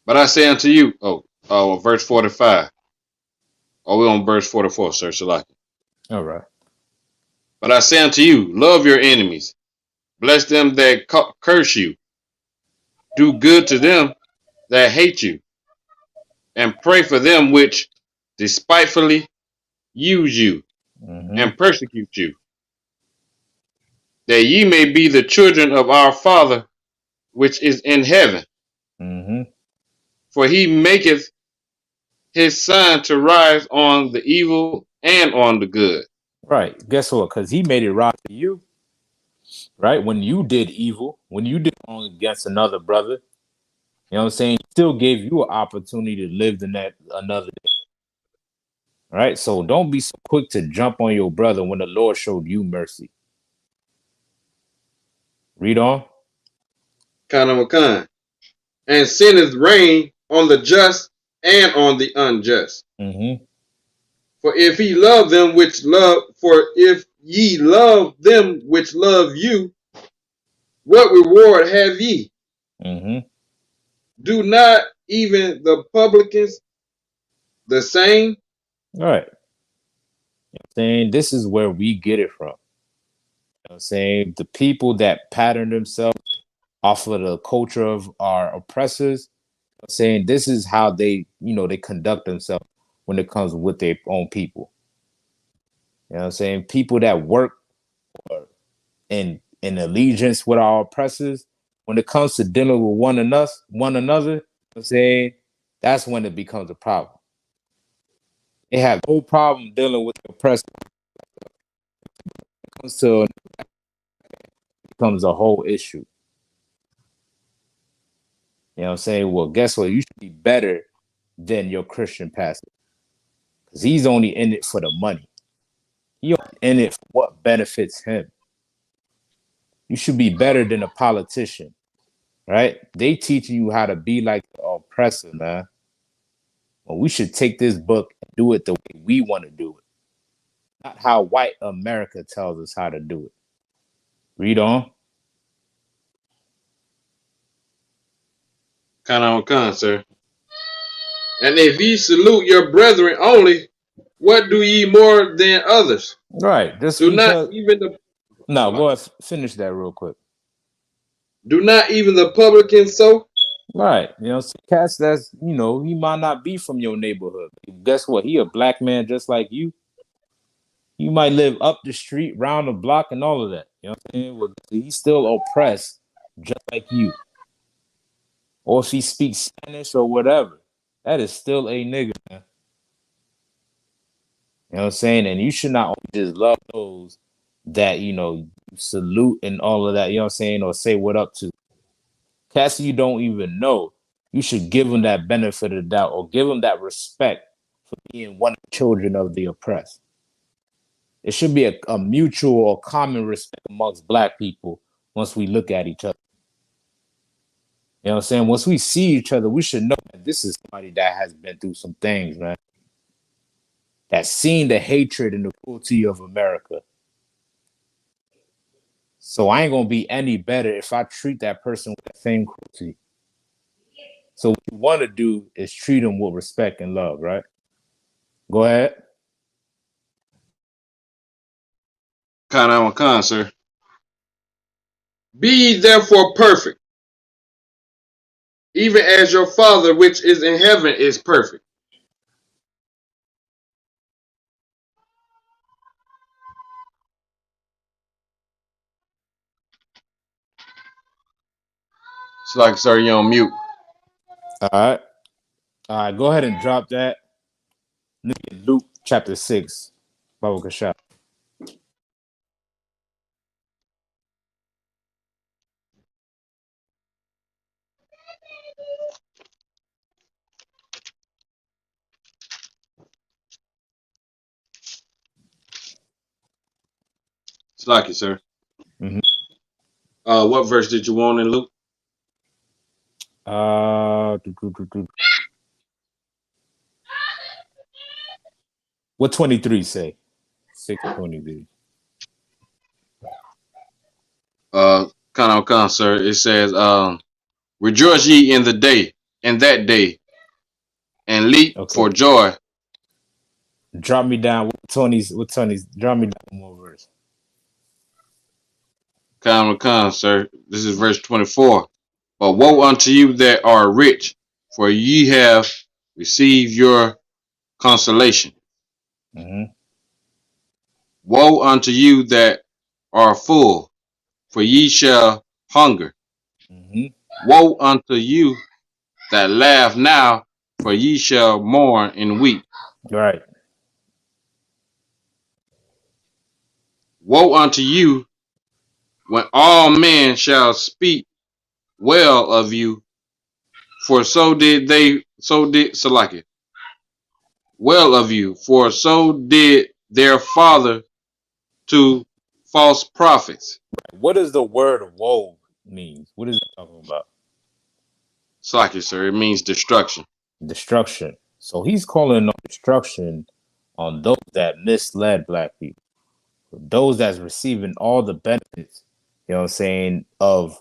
B: But I say unto you, verse 45. Oh, we're on verse 44, sir, Salaki.
A: All right.
B: But I say unto you, love your enemies, bless them that curse you, do good to them that hate you, and pray for them which despitefully use you
A: Mm-hmm.
B: and persecute you, that ye may be the children of our Father which is in heaven.
A: Mm-hmm.
B: For he maketh his sun to rise on the evil and on the good.
A: Right. Guess what? Because he made it right for you, right? When you did evil, when you did wrong against another brother, you know what I'm saying? He still gave you an opportunity to live the net another day. Right? So don't be so quick to jump on your brother when the Lord showed you mercy. Read on.
B: Kind of a kind. And sinneth rain on the just and on the unjust.
A: Mm-hmm.
B: For if ye love them which love you, what reward have ye?
A: Mm-hmm.
B: Do not even the publicans the same?
A: All right. Saying this is where we get it from. You know what I'm saying? The people that pattern themselves off of the culture of our oppressors, you know what I'm saying this is how they conduct themselves when it comes with their own people. You know what I'm saying? People that work in allegiance with our oppressors, when it comes to dealing with one another, you know what I'm saying that's when it becomes a problem. They have no problem dealing with the oppressor. It comes to it becomes a whole issue. You know what I'm saying? Well, guess what? You should be better than your Christian pastor. Because he's only in it for the money. He only in it for what benefits him. You should be better than a politician, right? They teaching you how to be like the oppressor, man. Well, we should take this book and do it the way we want to do it, not how white America tells us how to do it. Read on.
B: Kind of a kind, sir. And if ye salute your brethren only, what do ye more than others?
A: Right. Just
B: Do not
A: because.
B: even the
A: No, go ahead. Finish that real quick.
B: do not even the publicans so?
A: Right. You know, cats that's, he might not be from your neighborhood. Guess what? He a black man just like you. You might live up the street, round the block, and all of that. You know what I'm saying? Well, he's still oppressed, just like you. Or if he speaks Spanish or whatever, that is still a nigga, man. You know what I'm saying? And you should not only just love those that, salute and all of that, you know what I'm saying, or say what up to. Cats you don't even know. You should give them that benefit of the doubt or give them that respect for being one of the children of the oppressed. It should be a mutual or common respect amongst black people once we look at each other. You know what I'm saying? Once we see each other, we should know that this is somebody that has been through some things, man. That's seen the hatred and the cruelty of America. So I ain't gonna be any better if I treat that person with the same cruelty. So what you want to do is treat them with respect and love, right? Go ahead.
B: Kind of a kind, sir. Be ye therefore perfect, even as your Father which is in heaven is perfect. It's like, sir, you're on mute.
A: All right. All right. Go ahead and drop that. Look at Luke chapter 6. Baba Kasha.
B: It's like it, sir.
A: Mm-hmm.
B: What verse did you want in Luke?
A: Do, do, do, do. What 23 say? 6:23.
B: Come, sir. It says, rejoice ye in that day, and leap
A: Okay.
B: for joy.
A: Drop me down. What Tony's drop me down one more verse.
B: Come, sir. This is verse 24. But woe unto you that are rich, for ye have received your consolation.
A: Mm-hmm.
B: Woe unto you that are full, for ye shall hunger.
A: Mm-hmm.
B: Woe unto you that laugh now, for ye shall mourn and weep.
A: Right.
B: Woe unto you when all men shall speak well of you, for so did Salaki, well of you, for so did their father to false prophets.
A: What does the word woe mean? What is it talking about?
B: Salaki, sir, it means destruction.
A: Destruction. So he's calling on destruction on those that misled black people, those that's receiving all the benefits, you know what I'm saying, of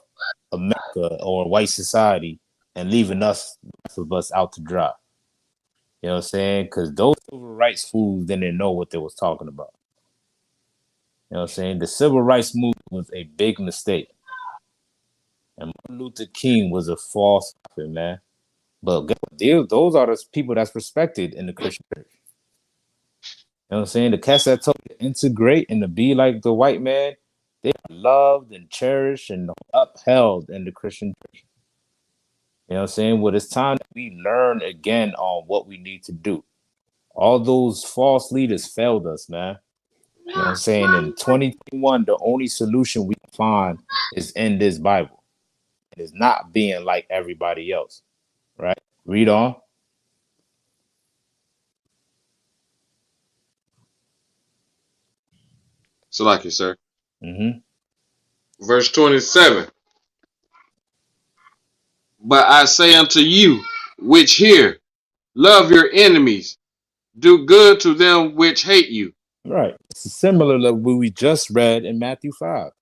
A: America or white society and leaving us, the rest of us, out to dry. You know what I'm saying? Because those civil rights fools didn't know what they was talking about. You know what I'm saying? The civil rights movement was a big mistake. And Martin Luther King was a false prophet, man. But those are the people that's respected in the Christian church. You know what I'm saying? The cats that told you to integrate and to be like the white man, they are loved and cherished and upheld in the Christian church. You know what I'm saying? Well, it's time that we learn again on what we need to do. All those false leaders failed us, man. You know what I'm saying? In 2021, the only solution we find is in this Bible. It is not being like everybody else, right? Read on.
B: Salaki, sir.
A: Mm-hmm.
B: Verse 27. But I say unto you, which hear, love your enemies, do good to them which hate you.
A: Right. It's similar to what we just read in Matthew 5.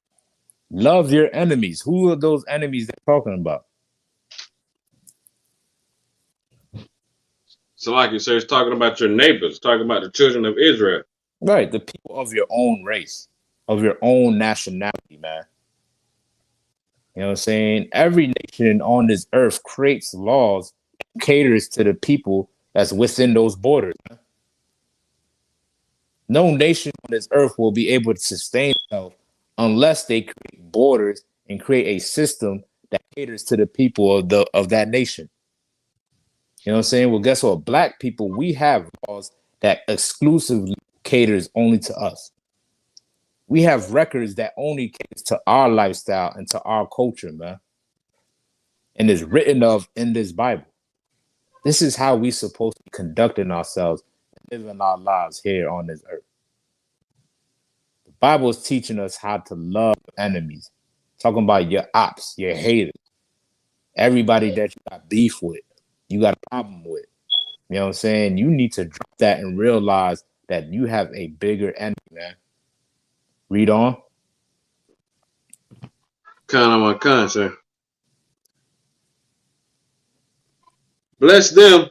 A: Love your enemies. Who are those enemies they're talking about?
B: Salaki, sir, it's talking about your neighbors, talking about the children of Israel.
A: Right. The people of your own race, of your own nationality, man. You know what I'm saying? Every nation on this earth creates laws, caters to the people that's within those borders. No nation on this earth will be able to sustain itself unless they create borders and create a system that caters to the people of that nation. You know what I'm saying? Well, guess what? Black people, we have laws that exclusively caters only to us. We have records that only caters to our lifestyle and to our culture, man. And is written of in this Bible. This is how we supposed to be conducting ourselves and living our lives here on this earth. The Bible is teaching us how to love enemies, talking about your ops, your haters, everybody that you got beef with, you got a problem with. You know what I'm saying? You need to drop that and realize that you have a bigger enemy, man. Read on.
B: Khan, sir. Bless them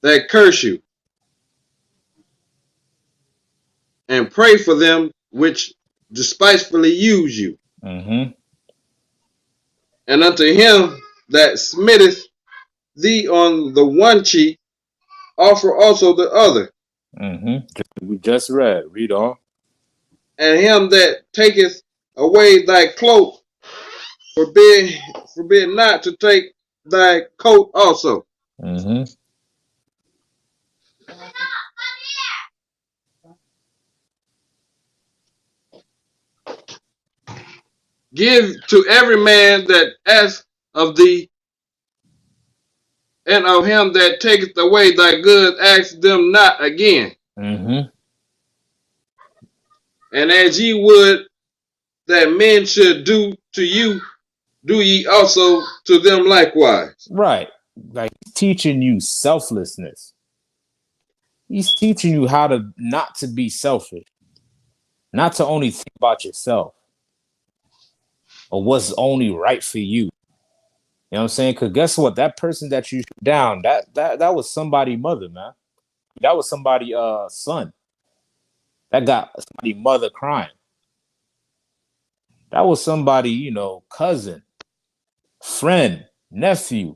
B: that curse you, and pray for them which despitefully use you.
A: Mm-hmm.
B: And unto him that smitteth thee on the one cheek, offer also the other.
A: Mm-hmm. We just read. Read on.
B: And him that taketh away thy cloak, forbid not to take thy coat also.
A: Mm-hmm.
B: Give to every man that asks of thee, and of him that taketh away thy goods, ask them not again.
A: Mm-hmm.
B: And as ye would that men should do to you, do ye also to them likewise.
A: Right. Like teaching you selflessness. He's teaching you how to not to be selfish, not to only think about yourself or what's only right for you. You know what I'm saying? Because guess what? That person that you shoot down, that was somebody's mother, man. That was somebody's son. That got somebody's mother crying. That was somebody, cousin, friend, nephew,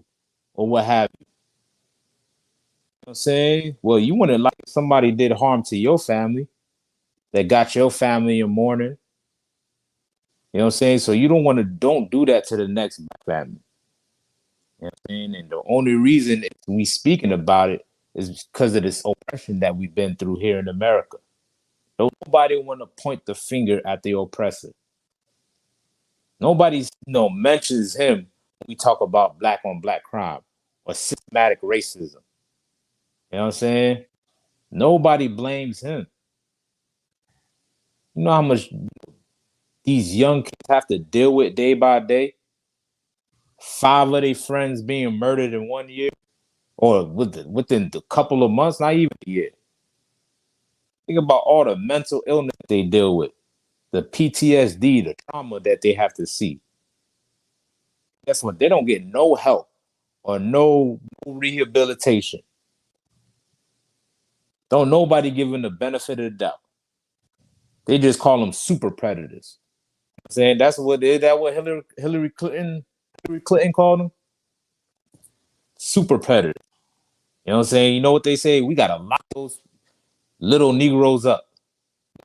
A: or what have you. You know what I'm saying? Well, you wouldn't like if somebody did harm to your family that got your family in mourning. You know what I'm saying? So you don't do that to the next family. You know what I'm saying? And the only reason we speaking about it is because of this oppression that we've been through here in America. Nobody want to point the finger at the oppressor. Nobody, mentions him when we talk about black on black crime or systematic racism. You know what I'm saying? Nobody blames him. You know how much these young kids have to deal with day by day? 5 of their friends being murdered in 1 year or within a couple of months, not even a year. Think about all the mental illness they deal with, the PTSD, the trauma that they have to see. Guess what? They don't get no help or no rehabilitation. Don't nobody give them the benefit of the doubt. They just call them super predators. I'm saying that's what Hillary Clinton called them? Super predators. You know what I'm saying? You know what they say? We gotta lock those little Negroes up.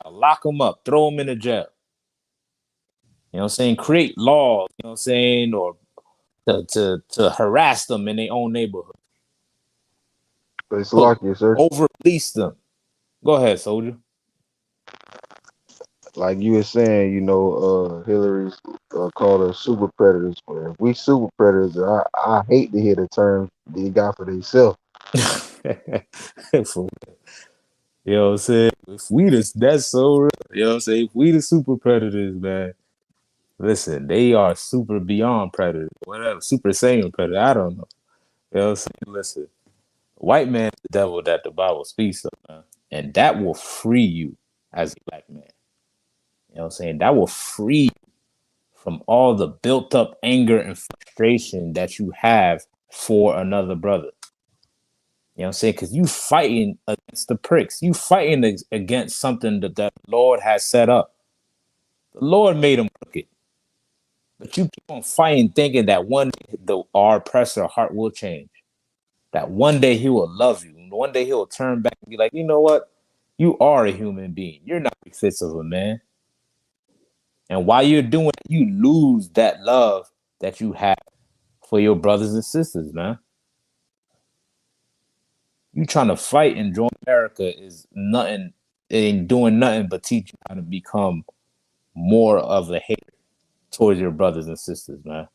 A: Lock them up, throw them in the jail. You know what I'm saying? Create laws, you know what I'm saying, or to harass them in their own neighborhood.
C: It's lucky, sir.
A: Over release them. Go ahead, soldier.
C: Like you were saying, Hillary's called us super predators. But if we super predators, I hate to hear the term they got for themselves.
A: You know what I'm saying? That's so real. You know what I'm saying? If we the super predators, man. Listen, they are super beyond predators. Whatever. Super Saiyan predator. I don't know. You know what I'm saying? Listen. White man is the devil that the Bible speaks of, man. And that will free you as a black man. You know what I'm saying? That will free you from all the built up anger and frustration that you have for another brother. You know what I'm saying? Because you fighting against the pricks. You fighting against something that the Lord has set up. The Lord made them crooked. But you keep on fighting thinking that one day our oppressor heart will change. That one day he will love you. One day he'll turn back and be like, you know what? You are a human being. You're not the fits of a man. And while you're doing it, you lose that love that you have for your brothers and sisters, man. You trying to fight and join America is nothing, ain't doing nothing but teach you how to become more of a hater towards your brothers and sisters, man.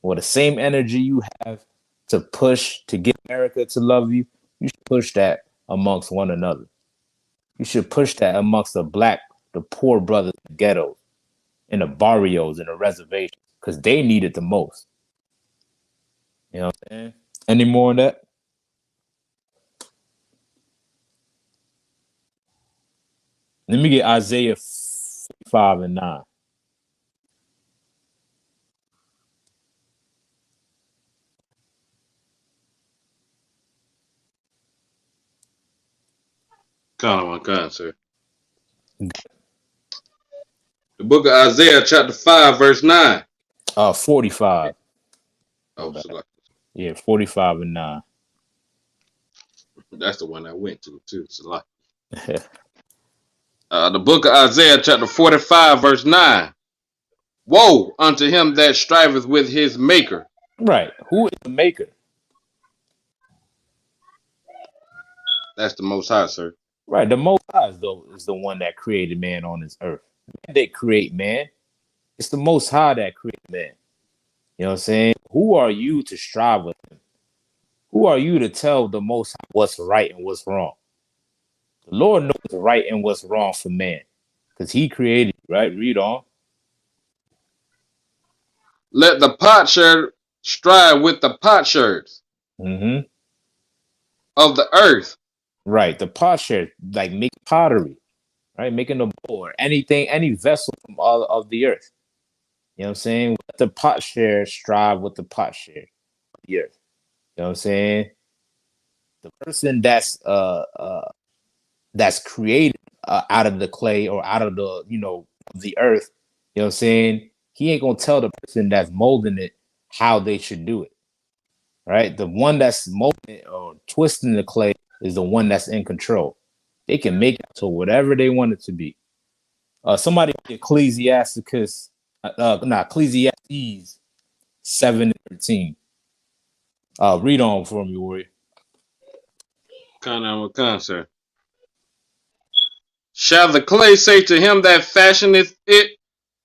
A: Well, the same energy you have to push to get America to love you, you should push that amongst one another. You should push that amongst the poor brothers in the ghettos, in the barrios, in the reservations, because they need it the most. You know what I'm saying? Any more on that? Let me get Isaiah 5 and 9.
B: Kind of my kind, sir. The book of Isaiah, chapter 5, verse 9.
A: 45.
B: Oh, so
A: Yeah, 45 and 9.
B: that's the one I went to, too. So the book of Isaiah, chapter 45, verse 9. Woe unto him that striveth with his maker.
A: Right. Who is the maker?
B: That's the Most High, sir.
A: Right. The Most High is the one that created man on this earth. Man didn't create man. It's the Most High that created man. You know what I'm saying? Who are you to strive with him? Who are you to tell the Most High what's right and what's wrong? The Lord knows what's right and what's wrong for man because he created you, right? Read on.
B: Let the potsherd strive with the potsherds
A: Mm-hmm.
B: of the earth.
A: Right. The potsherd, like make pottery, right? Making a bowl or anything, any vessel from all of the earth. You know what I'm saying? Let the potsherd strive with the potsherd of the earth. You know what I'm saying? The person that's created out of the clay or out of the the earth. You know what I'm saying? He ain't gonna tell the person that's molding it how they should do it. Right? The one that's molding it or twisting the clay is the one that's in control. They can make it to whatever they want it to be. Somebody Ecclesiasticus, Ecclesiastes 7:13. Read on for me, Warrior.
B: Sir. Shall the clay say to him that fashioneth it,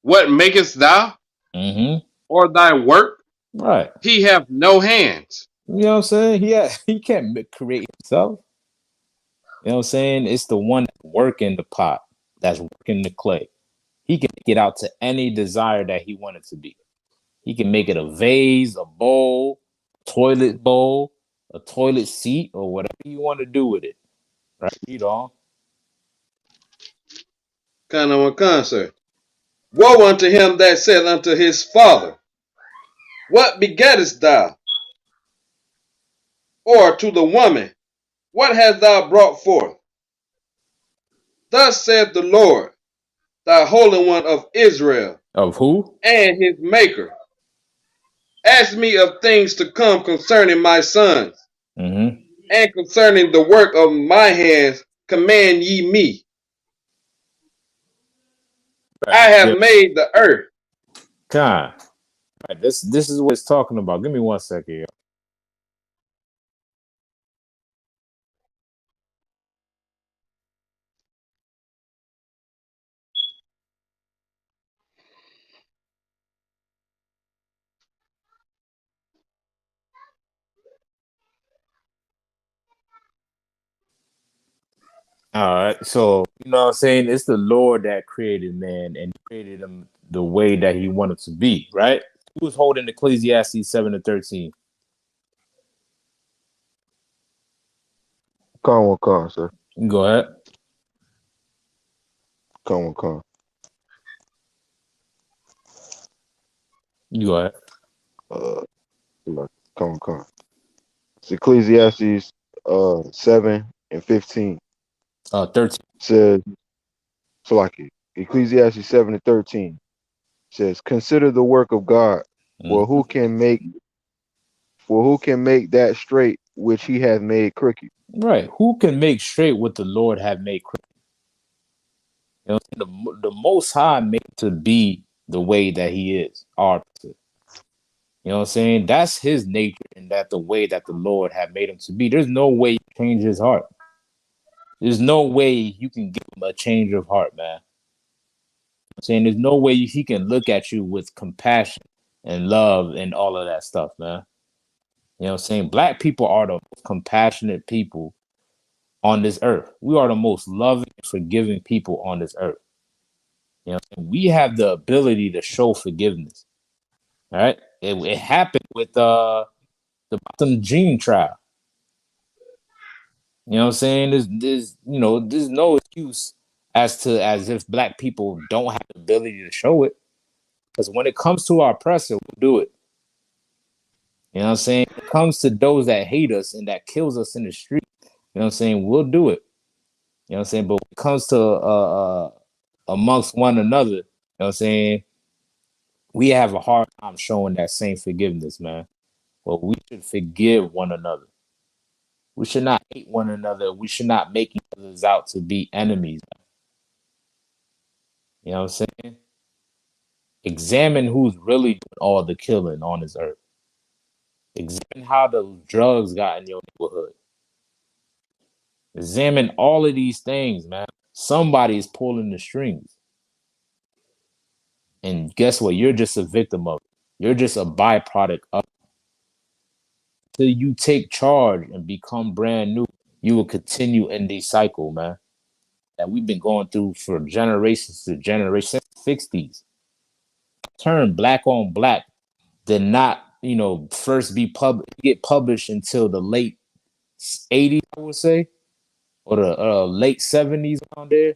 B: what makest thou?
A: Mm-hmm.
B: Or thy work?
A: Right.
B: He hath no hands.
A: You know what I'm saying? He can't create himself. You know what I'm saying? It's the one that's working the pot, that's working the clay. He can make it out to any desire that he wanted to be. He can make it a vase, a bowl, toilet bowl, a toilet seat, or whatever you want to do with it. Right? Read on.
B: Sir. Woe unto him that said unto his father, what begettest thou? Or to the woman, what hast thou brought forth? Thus saith the Lord, thy Holy One of Israel,
A: Of who?
B: and his Maker. Ask me of things to come concerning my sons,
A: Mm-hmm.
B: and concerning the work of my hands, command ye me.
A: Right.
B: I have
A: Yep.
B: made the earth.
A: God. Right. This is what it's talking about. Give me 1 second. Yo. All right. So, you know what I'm saying? It's the Lord that created man and created him the way that he wanted to be, right? Who was holding Ecclesiastes 7:13?
C: Con, sir.
A: Go ahead.
C: Con.
A: You go ahead.
C: Uh, con. It's Ecclesiastes 7:15
A: 13.
C: says, so like it. Ecclesiastes 7:13 says, consider the work of God, for
A: Mhm.
C: who can make that straight which he hath made crooked.
A: Right. Who can make straight what the Lord have made crooked? You know, the Most High made to be the way that He is. You know what I'm saying? That's His nature, and that the way that the Lord have made Him to be. There's no way you change His heart. There's no way you can give Him a change of heart, man. I'm saying there's no way He can look at you with compassion and love and all of that stuff, man. You know what I'm saying? Black people are the most compassionate people on this earth. We are the most loving, forgiving people on this earth. You know, we have the ability to show forgiveness. Right? It happened with the Boston Gene trial. You know what I'm saying? There's no excuse as if black people don't have the ability to show it. Because when it comes to our oppressor, we'll do it. You know what I'm saying? When it comes to those that hate us and that kills us in the street, you know what I'm saying? We'll do it. You know what I'm saying? But when it comes to amongst one another, you know what I'm saying? We have a hard time showing that same forgiveness, man. But we should forgive one another. We should not hate one another. We should not make each other out to be enemies. You know what I'm saying? Examine who's really doing all the killing on this earth. Examine how the drugs got in your neighborhood. Examine all of these things, man. Somebody's pulling the strings. And guess what? You're just a victim of it. You're just a byproduct of it. Till you take charge and become brand new, you will continue in this cycle, man, that we've been going through for generations to generations, since the 60s. Turn black on black did not, first get published until the late 80s, I would say, or the late 70s around there.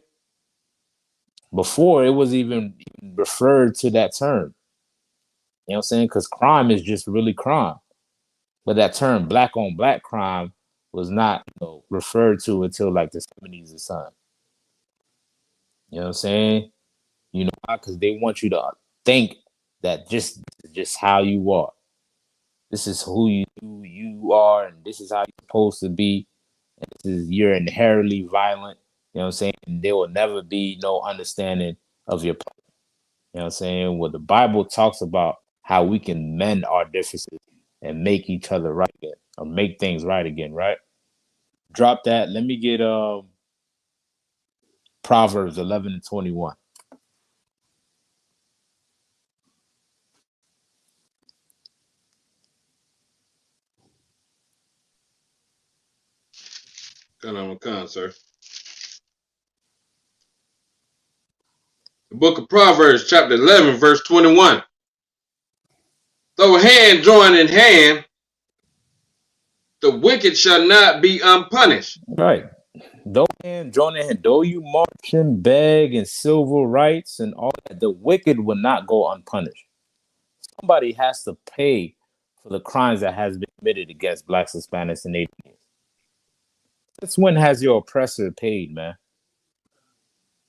A: Before it was even referred to that term. You know what I'm saying? Because crime is just really crime. But that term black on black crime was not, referred to until like the 70s or something. You know what I'm saying? You know why? Because they want you to think that this is just how you are. This is who you are, and this is how you're supposed to be. And this is you're inherently violent. You know what I'm saying? And there will never be no understanding of your plight. You know what I'm saying? Well, the Bible talks about how we can mend our differences and make each other right again, or make things right again, right? Drop that. Let me get Proverbs 11:21.
B: Come, sir. The book of Proverbs, chapter 11, verse 21. Though hand join in hand, the wicked shall not be unpunished.
A: Right. Though man join in hand, though you march and beg and civil rights and all that, the wicked will not go unpunished. Somebody has to pay for the crimes that has been committed against blacks, Hispanics, and Asians. Since when has your oppressor paid, man?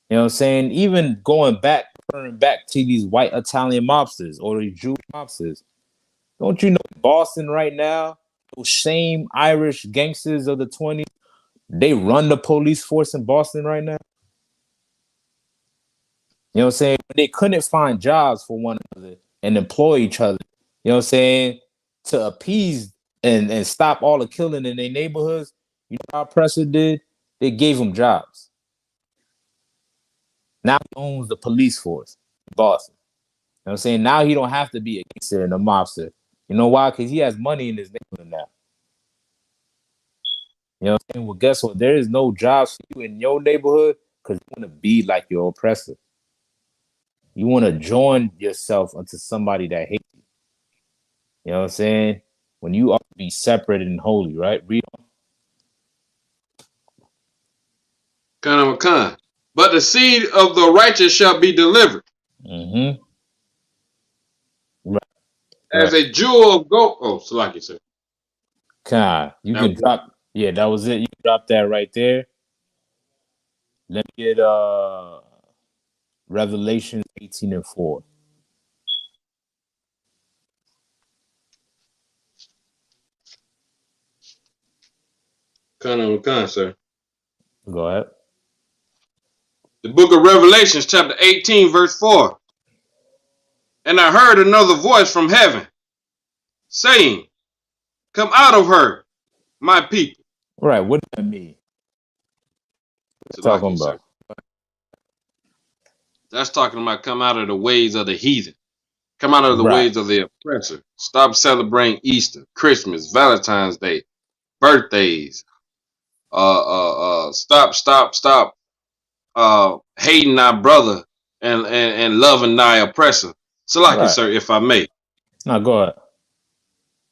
A: You know what I'm saying? Even going back, turning back to these white Italian mobsters or the Jewish mobsters. Don't you know Boston right now, those same Irish gangsters of the 20s, they run the police force in Boston right now? You know what I'm saying? They couldn't find jobs for one another and employ each other. You know what I'm saying? To appease and stop all the killing in their neighborhoods. You know how oppressor did? They gave them jobs. Now he owns the police force in Boston. You know what I'm saying? Now he don't have to be a gangster and a mobster. You know why? Because he has money in his neighborhood now. You know what I'm saying? Well, guess what? There is no jobs for you in your neighborhood because you want to be like your oppressor. You want to join yourself unto somebody that hates you. You know what I'm saying? When you ought to be separate and holy, right? Read on.
B: Con. But the seed of the righteous shall be delivered.
A: Mm-hmm. Right.
B: As
A: Right.
B: a jewel of gold. Oh, Salaki, sir.
A: You
B: That
A: can
B: was
A: drop. Yeah, that was it. You can drop that right there. Let me get Revelation 18:4.
B: Con, sir.
A: Go ahead.
B: The book of Revelations, chapter 18, verse 4. And I heard another voice from heaven saying, come out of her, my people.
A: Right. What does that mean? What you talking
B: Salaki, sir.
A: about?
B: That's talking about come out of the ways of the heathen. Come out of the
A: Right.
B: ways of the oppressor. Stop celebrating Easter, Christmas, Valentine's Day, birthdays. Stop hating our brother and loving thy oppressor. Salaki,
A: Right.
B: sir, if I may,
A: Now go ahead.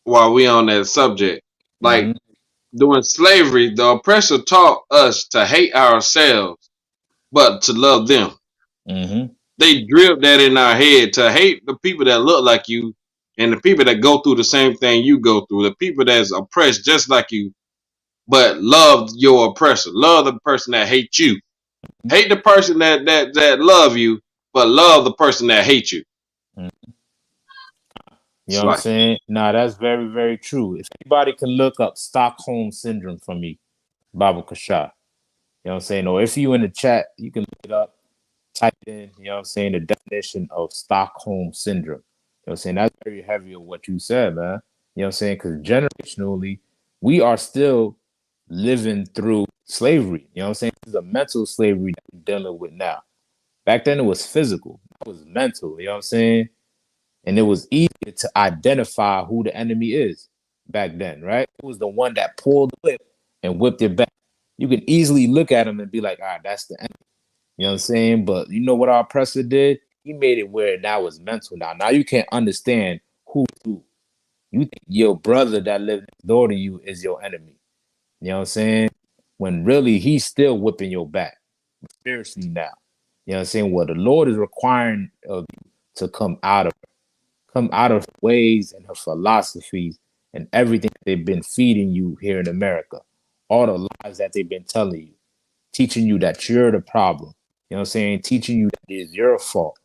B: while we on that subject, like
A: Mm-hmm.
B: during slavery, the oppressor taught us to hate ourselves, but to love them.
A: Mm-hmm.
B: They drilled that in our head to hate the people that look like you and the people that go through the same thing you go through, the people that's oppressed just like you, but love your oppressor. Love the person that hates you. Hate the person that love you, but love the person that hates you.
A: Mm-hmm. You
B: It's
A: know what I'm
B: like
A: saying? Nah, that's very, very true. If anybody can look up Stockholm syndrome for me, Baba Kasha. You know what I'm saying? Or if you in the chat, you can look it up, type in, you know what I'm saying, the definition of Stockholm syndrome. You know what I'm saying? That's very heavy of what you said, man. You know what I'm saying? Because generationally, we are still living through slavery. You know what I'm saying? This is a mental slavery that we're dealing with now. Back then it was physical. It was mental, you know what I'm saying? And it was easier to identify who the enemy is back then, right? It was the one that pulled the whip and whipped it back. You can easily look at him and be like, all right, that's the enemy. You know what I'm saying? But you know what our oppressor did? He made it where now it's mental now. Now you can't understand who's who. You think your brother that lives next door to you is your enemy. You know what I'm saying? When really he's still whipping your back spiritually now. You know what I'm saying? Well, the Lord is requiring of you to come out of her ways and her philosophies and everything they've been feeding you here in America. All the lies that they've been telling you, teaching you that you're the problem. You know what I'm saying? Teaching you that it's your fault.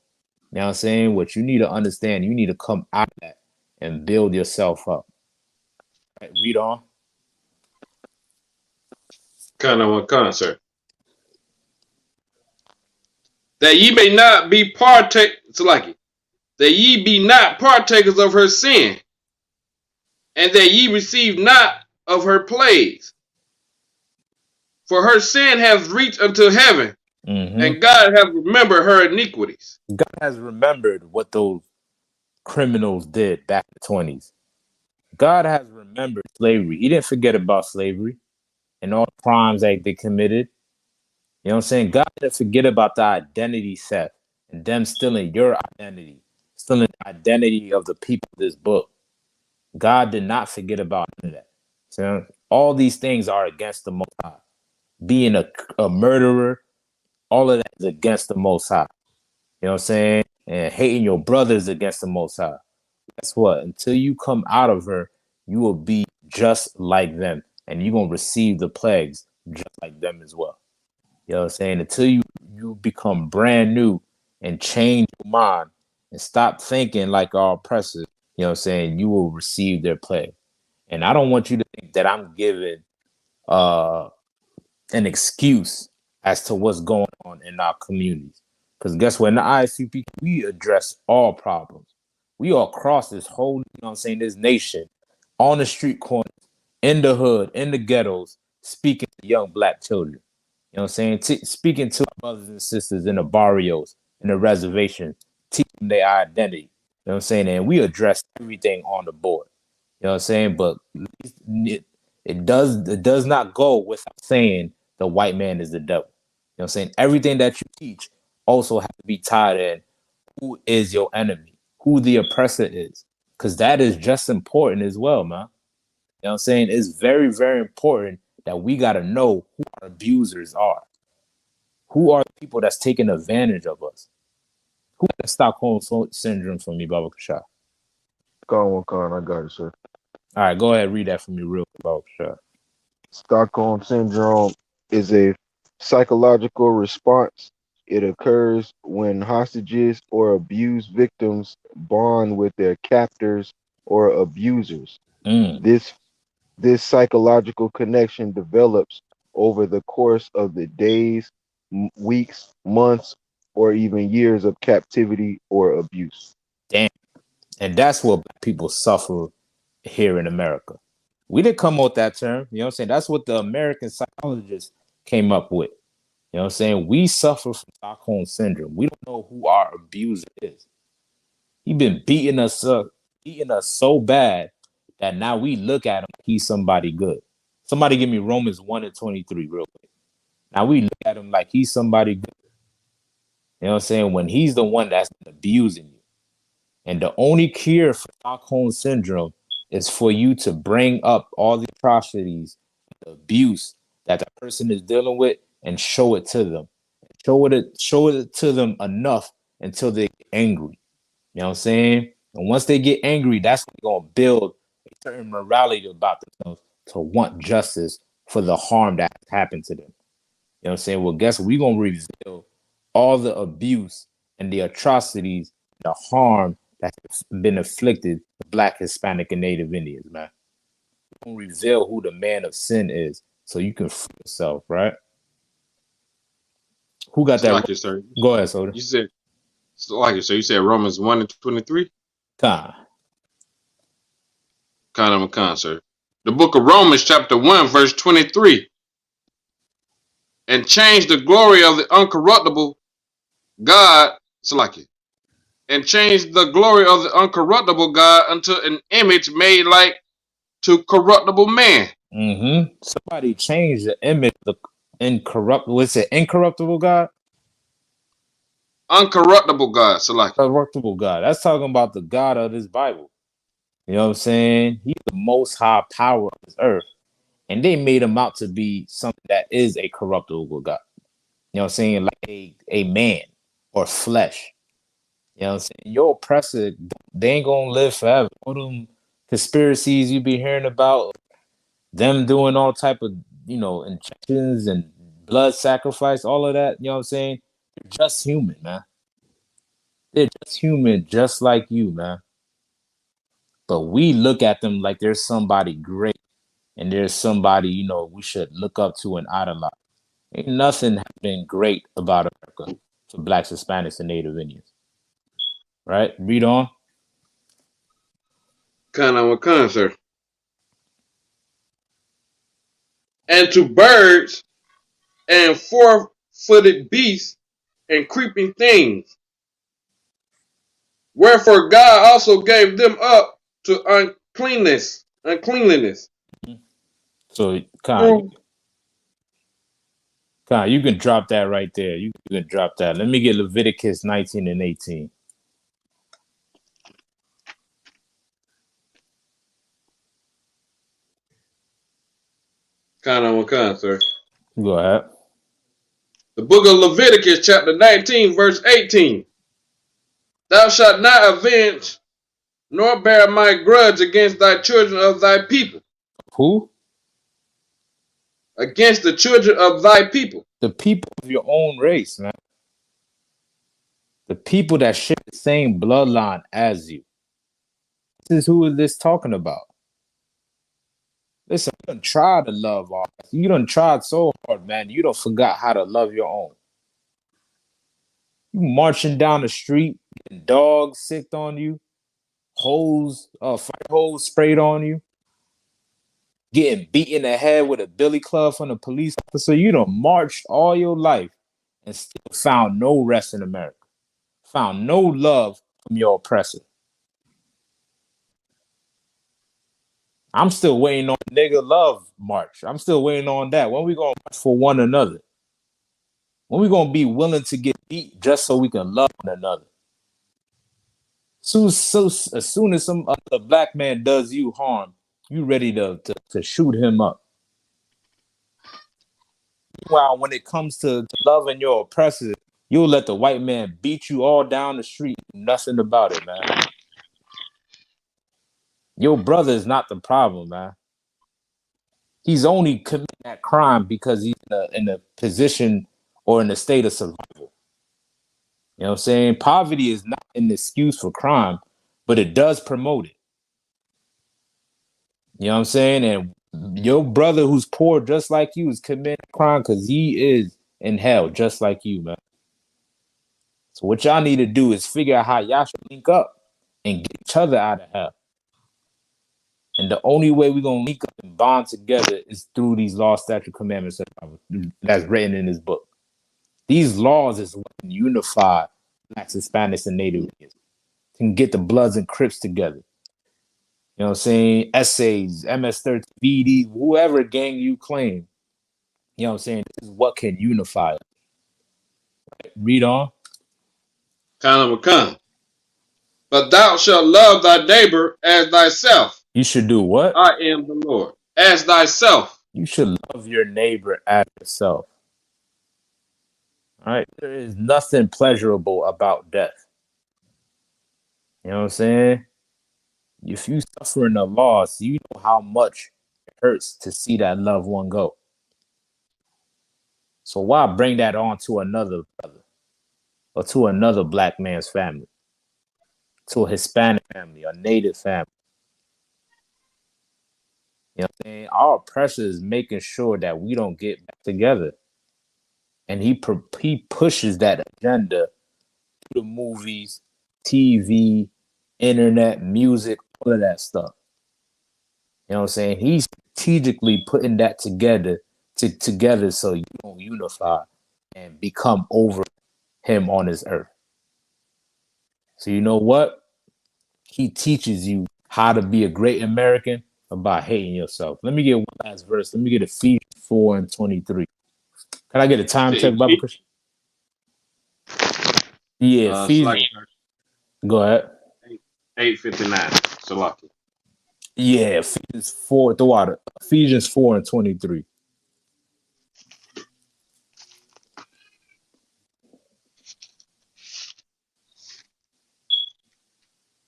A: You know what I'm saying? What you need to understand, you need to come out of that and build yourself up. Right, read on.
B: Kind of one sir. That ye may not be that ye be not partakers of her sin, and that ye receive not of her plagues. For her sin has reached unto heaven, and God hath remembered her iniquities.
A: God has remembered what those criminals did back in the 20s. God has remembered slavery. He didn't forget about slavery and all the crimes that they committed. You know what I'm saying? God didn't forget about the identity theft and them stealing your identity, stealing the identity of the people of this book. God did not forget about none of that. So all these things are against the Most High. Being a murderer, all of that is against the Most High. You know what I'm saying? And hating your brothers against the Most High. Guess what? Until you come out of her, you will be just like them. And you're going to receive the plagues just like them as well. You know what I'm saying? Until you become brand new and change your mind and stop thinking like our oppressors, you know what I'm saying? You will receive their plague. And I don't want you to think that I'm giving an excuse as to what's going on in our communities. Because guess what? In the ISUP, we address all problems. We all cross this whole, you know what I'm saying, this nation, on the street corners, in the hood, in the ghettos, speaking to young black children. You know what I'm saying? Speaking to our brothers and sisters in the barrios, in the reservations, teaching them their identity. You know what I'm saying? And we address everything on the board. You know what I'm saying? But it does not go without saying the white man is the devil. You know what I'm saying? Everything that you teach also has to be tied in who is your enemy, who the oppressor is. Because that is just important as well, man. You know what I'm saying? It's very, very important that we got to know who our abusers are. Who are the people that's taking advantage of us? Who got the Stockholm syndrome from me, Baba Kasha?
C: Con, I got it, sir.
A: All right, go ahead, read that for me real quick, Baba Kasha.
C: Stockholm syndrome is a psychological response. It occurs when hostages or abused victims bond with their captors or abusers. This psychological connection develops over the course of the days, weeks, months, or even years of captivity or abuse.
A: Damn. And that's what black people suffer here in America. We didn't come up with that term. You know what I'm saying? That's what the American psychologists came up with. You know what I'm saying? We suffer from Stockholm syndrome. We don't know who our abuser is. He been beating us up, beating us so bad that now we look at him like he's somebody good. Somebody give me Romans 1:23 real quick. Now we look at him like he's somebody good. You know what I'm saying? When he's the one that's abusing you. And the only cure for Stockholm syndrome is for you to bring up all the atrocities, the abuse that the person is dealing with and show it to them. Show it to them enough until they get angry. You know what I'm saying? And once they get angry, that's when they're going to build a certain morality about themselves to want justice for the harm that happened to them. You know what I'm saying? Well, guess what? We're going to reveal all the abuse and the atrocities, the harm that's been inflicted to Black, Hispanic, and Native Indians, man. We're going to reveal who the man of sin is so you can free yourself, right? Who got that?
B: Like you, sir.
A: Go ahead, Soda.
B: You said, you said Romans 1:23?
A: Con,
B: Sir. The book of Romans, chapter 1, verse 23. And change the glory of the uncorruptible God, and change the glory of the uncorruptible God unto an image made like to corruptible man.
A: Somebody changed the image of the incorruptible. What's it? Incorruptible God?
B: Uncorruptible God,
A: Corruptible God. That's talking about the God of this Bible. You know what I'm saying? He's the most high power of this earth. And they made him out to be something that is a corruptible God. You know what I'm saying? Like a man or flesh. You know what I'm saying? Your oppressor, they ain't gonna live forever. All them conspiracies you be hearing about, them doing all type of, injections and blood sacrifice, all of that, you know what I'm saying? They're just human, man. They're just human, just like you, man. But we look at them like there's somebody great and there's somebody, we should look up to and idolize. Ain't nothing been great about America for blacks, Hispanics, and Native Indians. Right? Read on.
B: Kind, sir. And to birds and four-footed beasts and creeping things. Wherefore God also gave them up to uncleanliness.
A: So, Khan,
B: Through
A: you can drop that right there. You can drop that. Let me get Leviticus 19 and 18.
B: kind, sir.
A: Go ahead.
B: The book of Leviticus, chapter 19, verse 18. Thou shalt not avenge nor bear my grudge against thy children of thy people.
A: Who?
B: Against the children of thy people.
A: The people of your own race, man. The people that share the same bloodline as you. This is who this talking about. Listen, you done tried to love all. You done tried so hard, man. You don't forgot how to love your own. You marching down the street, getting dogs sicked on you, fire hose sprayed on you, getting beat in the head with a billy club from a police officer. You done marched all your life and still found no rest in America. Found no love from your oppressor. I'm still waiting on nigga love march. I'm still waiting on that. When we gonna march for one another? When we gonna be willing to get beat just so we can love one another? So as soon as some other black man does you harm, you ready to shoot him up. Meanwhile, when it comes to loving your oppressor, you'll let the white man beat you all down the street. Nothing about it, man. Your brother is not the problem, man. He's only committing that crime because he's in a position or in a state of survival. You know what I'm saying? Poverty is not an excuse for crime, but it does promote it. You know what I'm saying? And your brother who's poor just like you is committing crime because he is in hell just like you, man. So what y'all need to do is figure out how y'all should link up and get each other out of hell. And the only way we're going to link up and bond together is through these law, statute, commandments that's written in this book. These laws is what can unify blacks, Hispanics, and Native Indians. Can get the Bloods and Crips together. You know what I'm saying? Essays, MS-13, VD, whoever gang you claim. You know what I'm saying? This is what can unify it. Right? Read on.
B: Kind. But thou shalt love thy neighbor as thyself.
A: You should do what?
B: I am the Lord. As thyself.
A: You should love your neighbor as yourself. All right? There is nothing pleasurable about death. You know what I'm saying? If you suffering a loss, you know how much it hurts to see that loved one go. So why bring that on to another brother or to another black man's family, to a Hispanic family, a Native family? You know what I'm saying? Our oppressor is making sure that we don't get back together. And he pushes that agenda through the movies, TV, internet, music, all of that stuff. You know what I'm saying? He's strategically putting that together so you don't unify and become over him on this earth. So you know what? He teaches you how to be a great American by hating yourself. Let me get one last verse. Let me get Ephesians 4 and 23. Can I get a time check, Bible Christian? Yeah, Ephesians.
B: Like
A: Go ahead.
B: 8:59. Salaki.
A: Yeah, Ephesians 4, throw out Ephesians 4 and 23.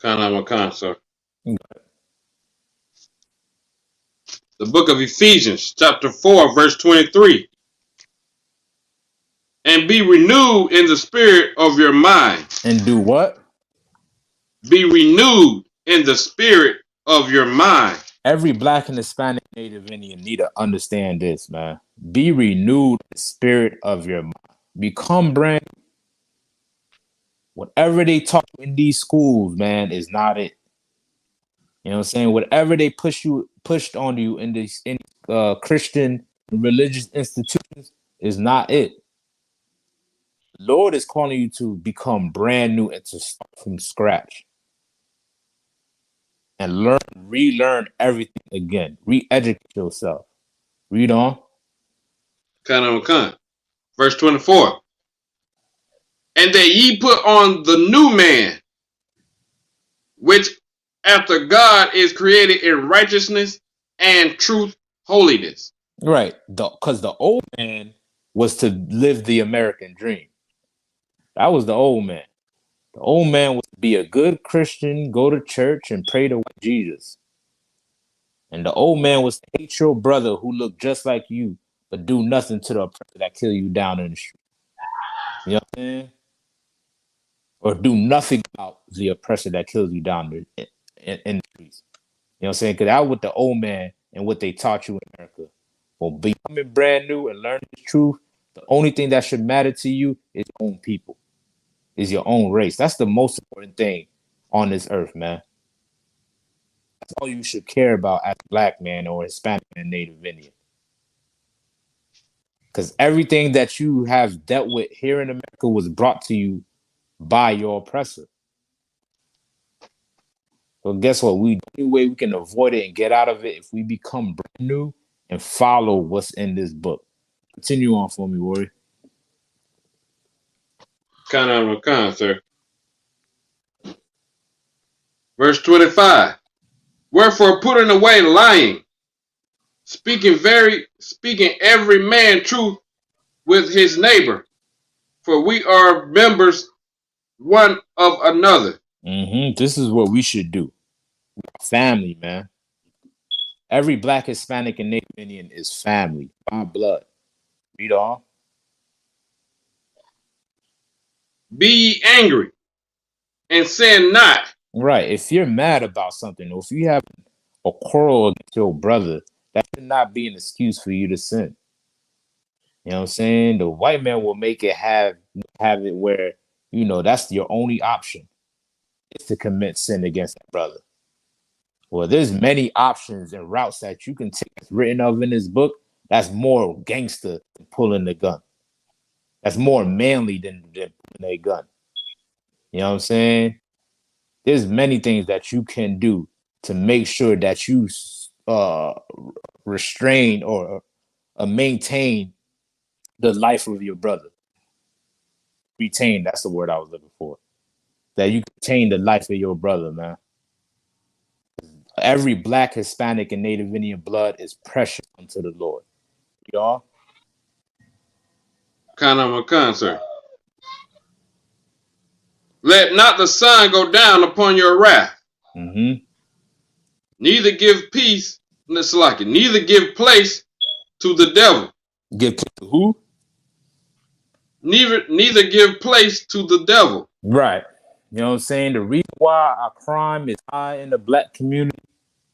B: Sir. The book of Ephesians, chapter 4, verse 23. And be renewed in the spirit of your mind.
A: And do what?
B: Be renewed in the spirit of your mind.
A: Every Black and Hispanic Native Indian need to understand this, man. Be renewed in the spirit of your mind. Become brand new. Whatever they taught you in these schools, man, is not it. You know what I'm saying? Whatever they pushed on you in these Christian religious institutions is not it. The Lord is calling you to become brand new and to start from scratch and relearn everything again. Re-educate yourself. Read on.
B: Verse 24. And that ye put on the new man, which after God is created in righteousness and truth, holiness.
A: Right. Because the old man was to live the American dream. That was the old man. The old man was to be a good Christian, go to church, and pray to Jesus. And the old man was to hate your brother who looked just like you, but do nothing to the oppressor that kill you down in the street. You know what I'm saying? Or do nothing about the oppressor that kills you down in the streets. You know what I'm saying? Because that was what the old man and what they taught you in America. Well, becoming brand new and learning the truth, the only thing that should matter to you is your own people, is your own race. That's the most important thing on this earth, man. That's all you should care about as a Black man or Hispanic and Native Indian. Because everything that you have dealt with here in America was brought to you by your oppressor. So guess what? The only way we can avoid it and get out of it if we become brand new and follow what's in this book. Continue on for me, Warrior.
B: Sir. Verse 25. Wherefore putting away lying, speaking every man truth with his neighbor, for we are members one of another.
A: This is what we should do. Family, man. Every Black, Hispanic, and Native Indian is family by blood. Read on.
B: Be ye angry and sin not.
A: Right. If you're mad about something, or if you have a quarrel against your brother, that should not be an excuse for you to sin. You know what I'm saying? The white man will make it have it where, that's your only option is to commit sin against that brother. Well, there's many options and routes that you can take that's written of in this book. That's more gangster than pulling the gun. That's more manly than pulling a gun. You know what I'm saying? There's many things that you can do to make sure that you restrain or maintain the life of your brother. Retain, that's the word I was looking for. That you retain the life of your brother, man. Every Black, Hispanic, and Native Indian blood is precious unto the Lord. Y'all?
B: Sir. Let not the sun go down upon your wrath. Neither give peace, neither give place to the devil.
A: Give place to who?
B: Neither give place to the devil.
A: Right. You know what I'm saying? The reason why our crime is high in the Black community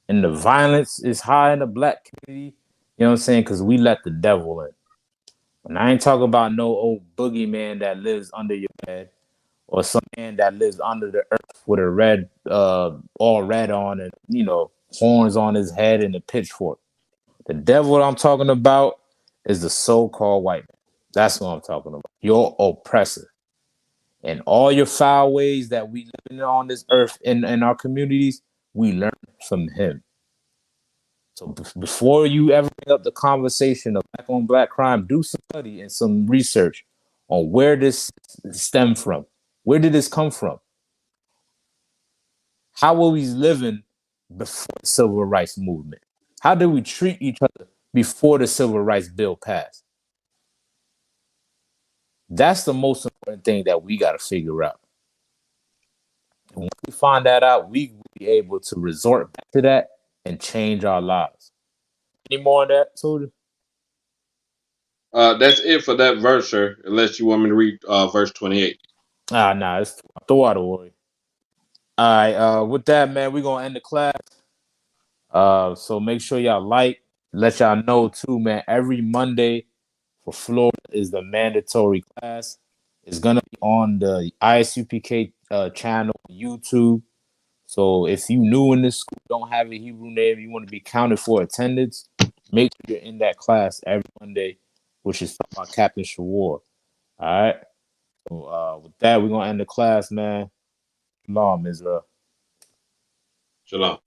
A: and the violence is high in the Black community, you know what I'm saying? Because we let the devil in. And I ain't talking about no old boogeyman that lives under your bed or some man that lives under the earth with a red, all red on and, horns on his head and a pitchfork. The devil I'm talking about is the so-called white man. That's what I'm talking about. Your oppressor. And all your foul ways that we live in on this earth in our communities, we learn from him. So before you ever bring up the conversation of Black on Black crime, do some study and some research on where this stemmed from. Where did this come from? How were we living before the civil rights movement? How did we treat each other before the civil rights bill passed? That's the most important thing that we got to figure out. And once we find that out, we will be able to resort back to that and change our lives. Any more on that, Soldier?
B: That's it for that verse, sir. Unless you want me to read verse 28.
A: Nah, it's throw out of worry. All right, with that, man, we're gonna end the class. So make sure y'all let y'all know too, man. Every Monday for Florida is the mandatory class. It's gonna be on the Isupk channel on YouTube. So if you new in this school, don't have a Hebrew name, you want to be counted for attendance, make sure you're in that class every Monday, which is taught by Captain Shawar. All right. So with that, we're gonna end the class, man. Shalom, Israel.
B: Shalom.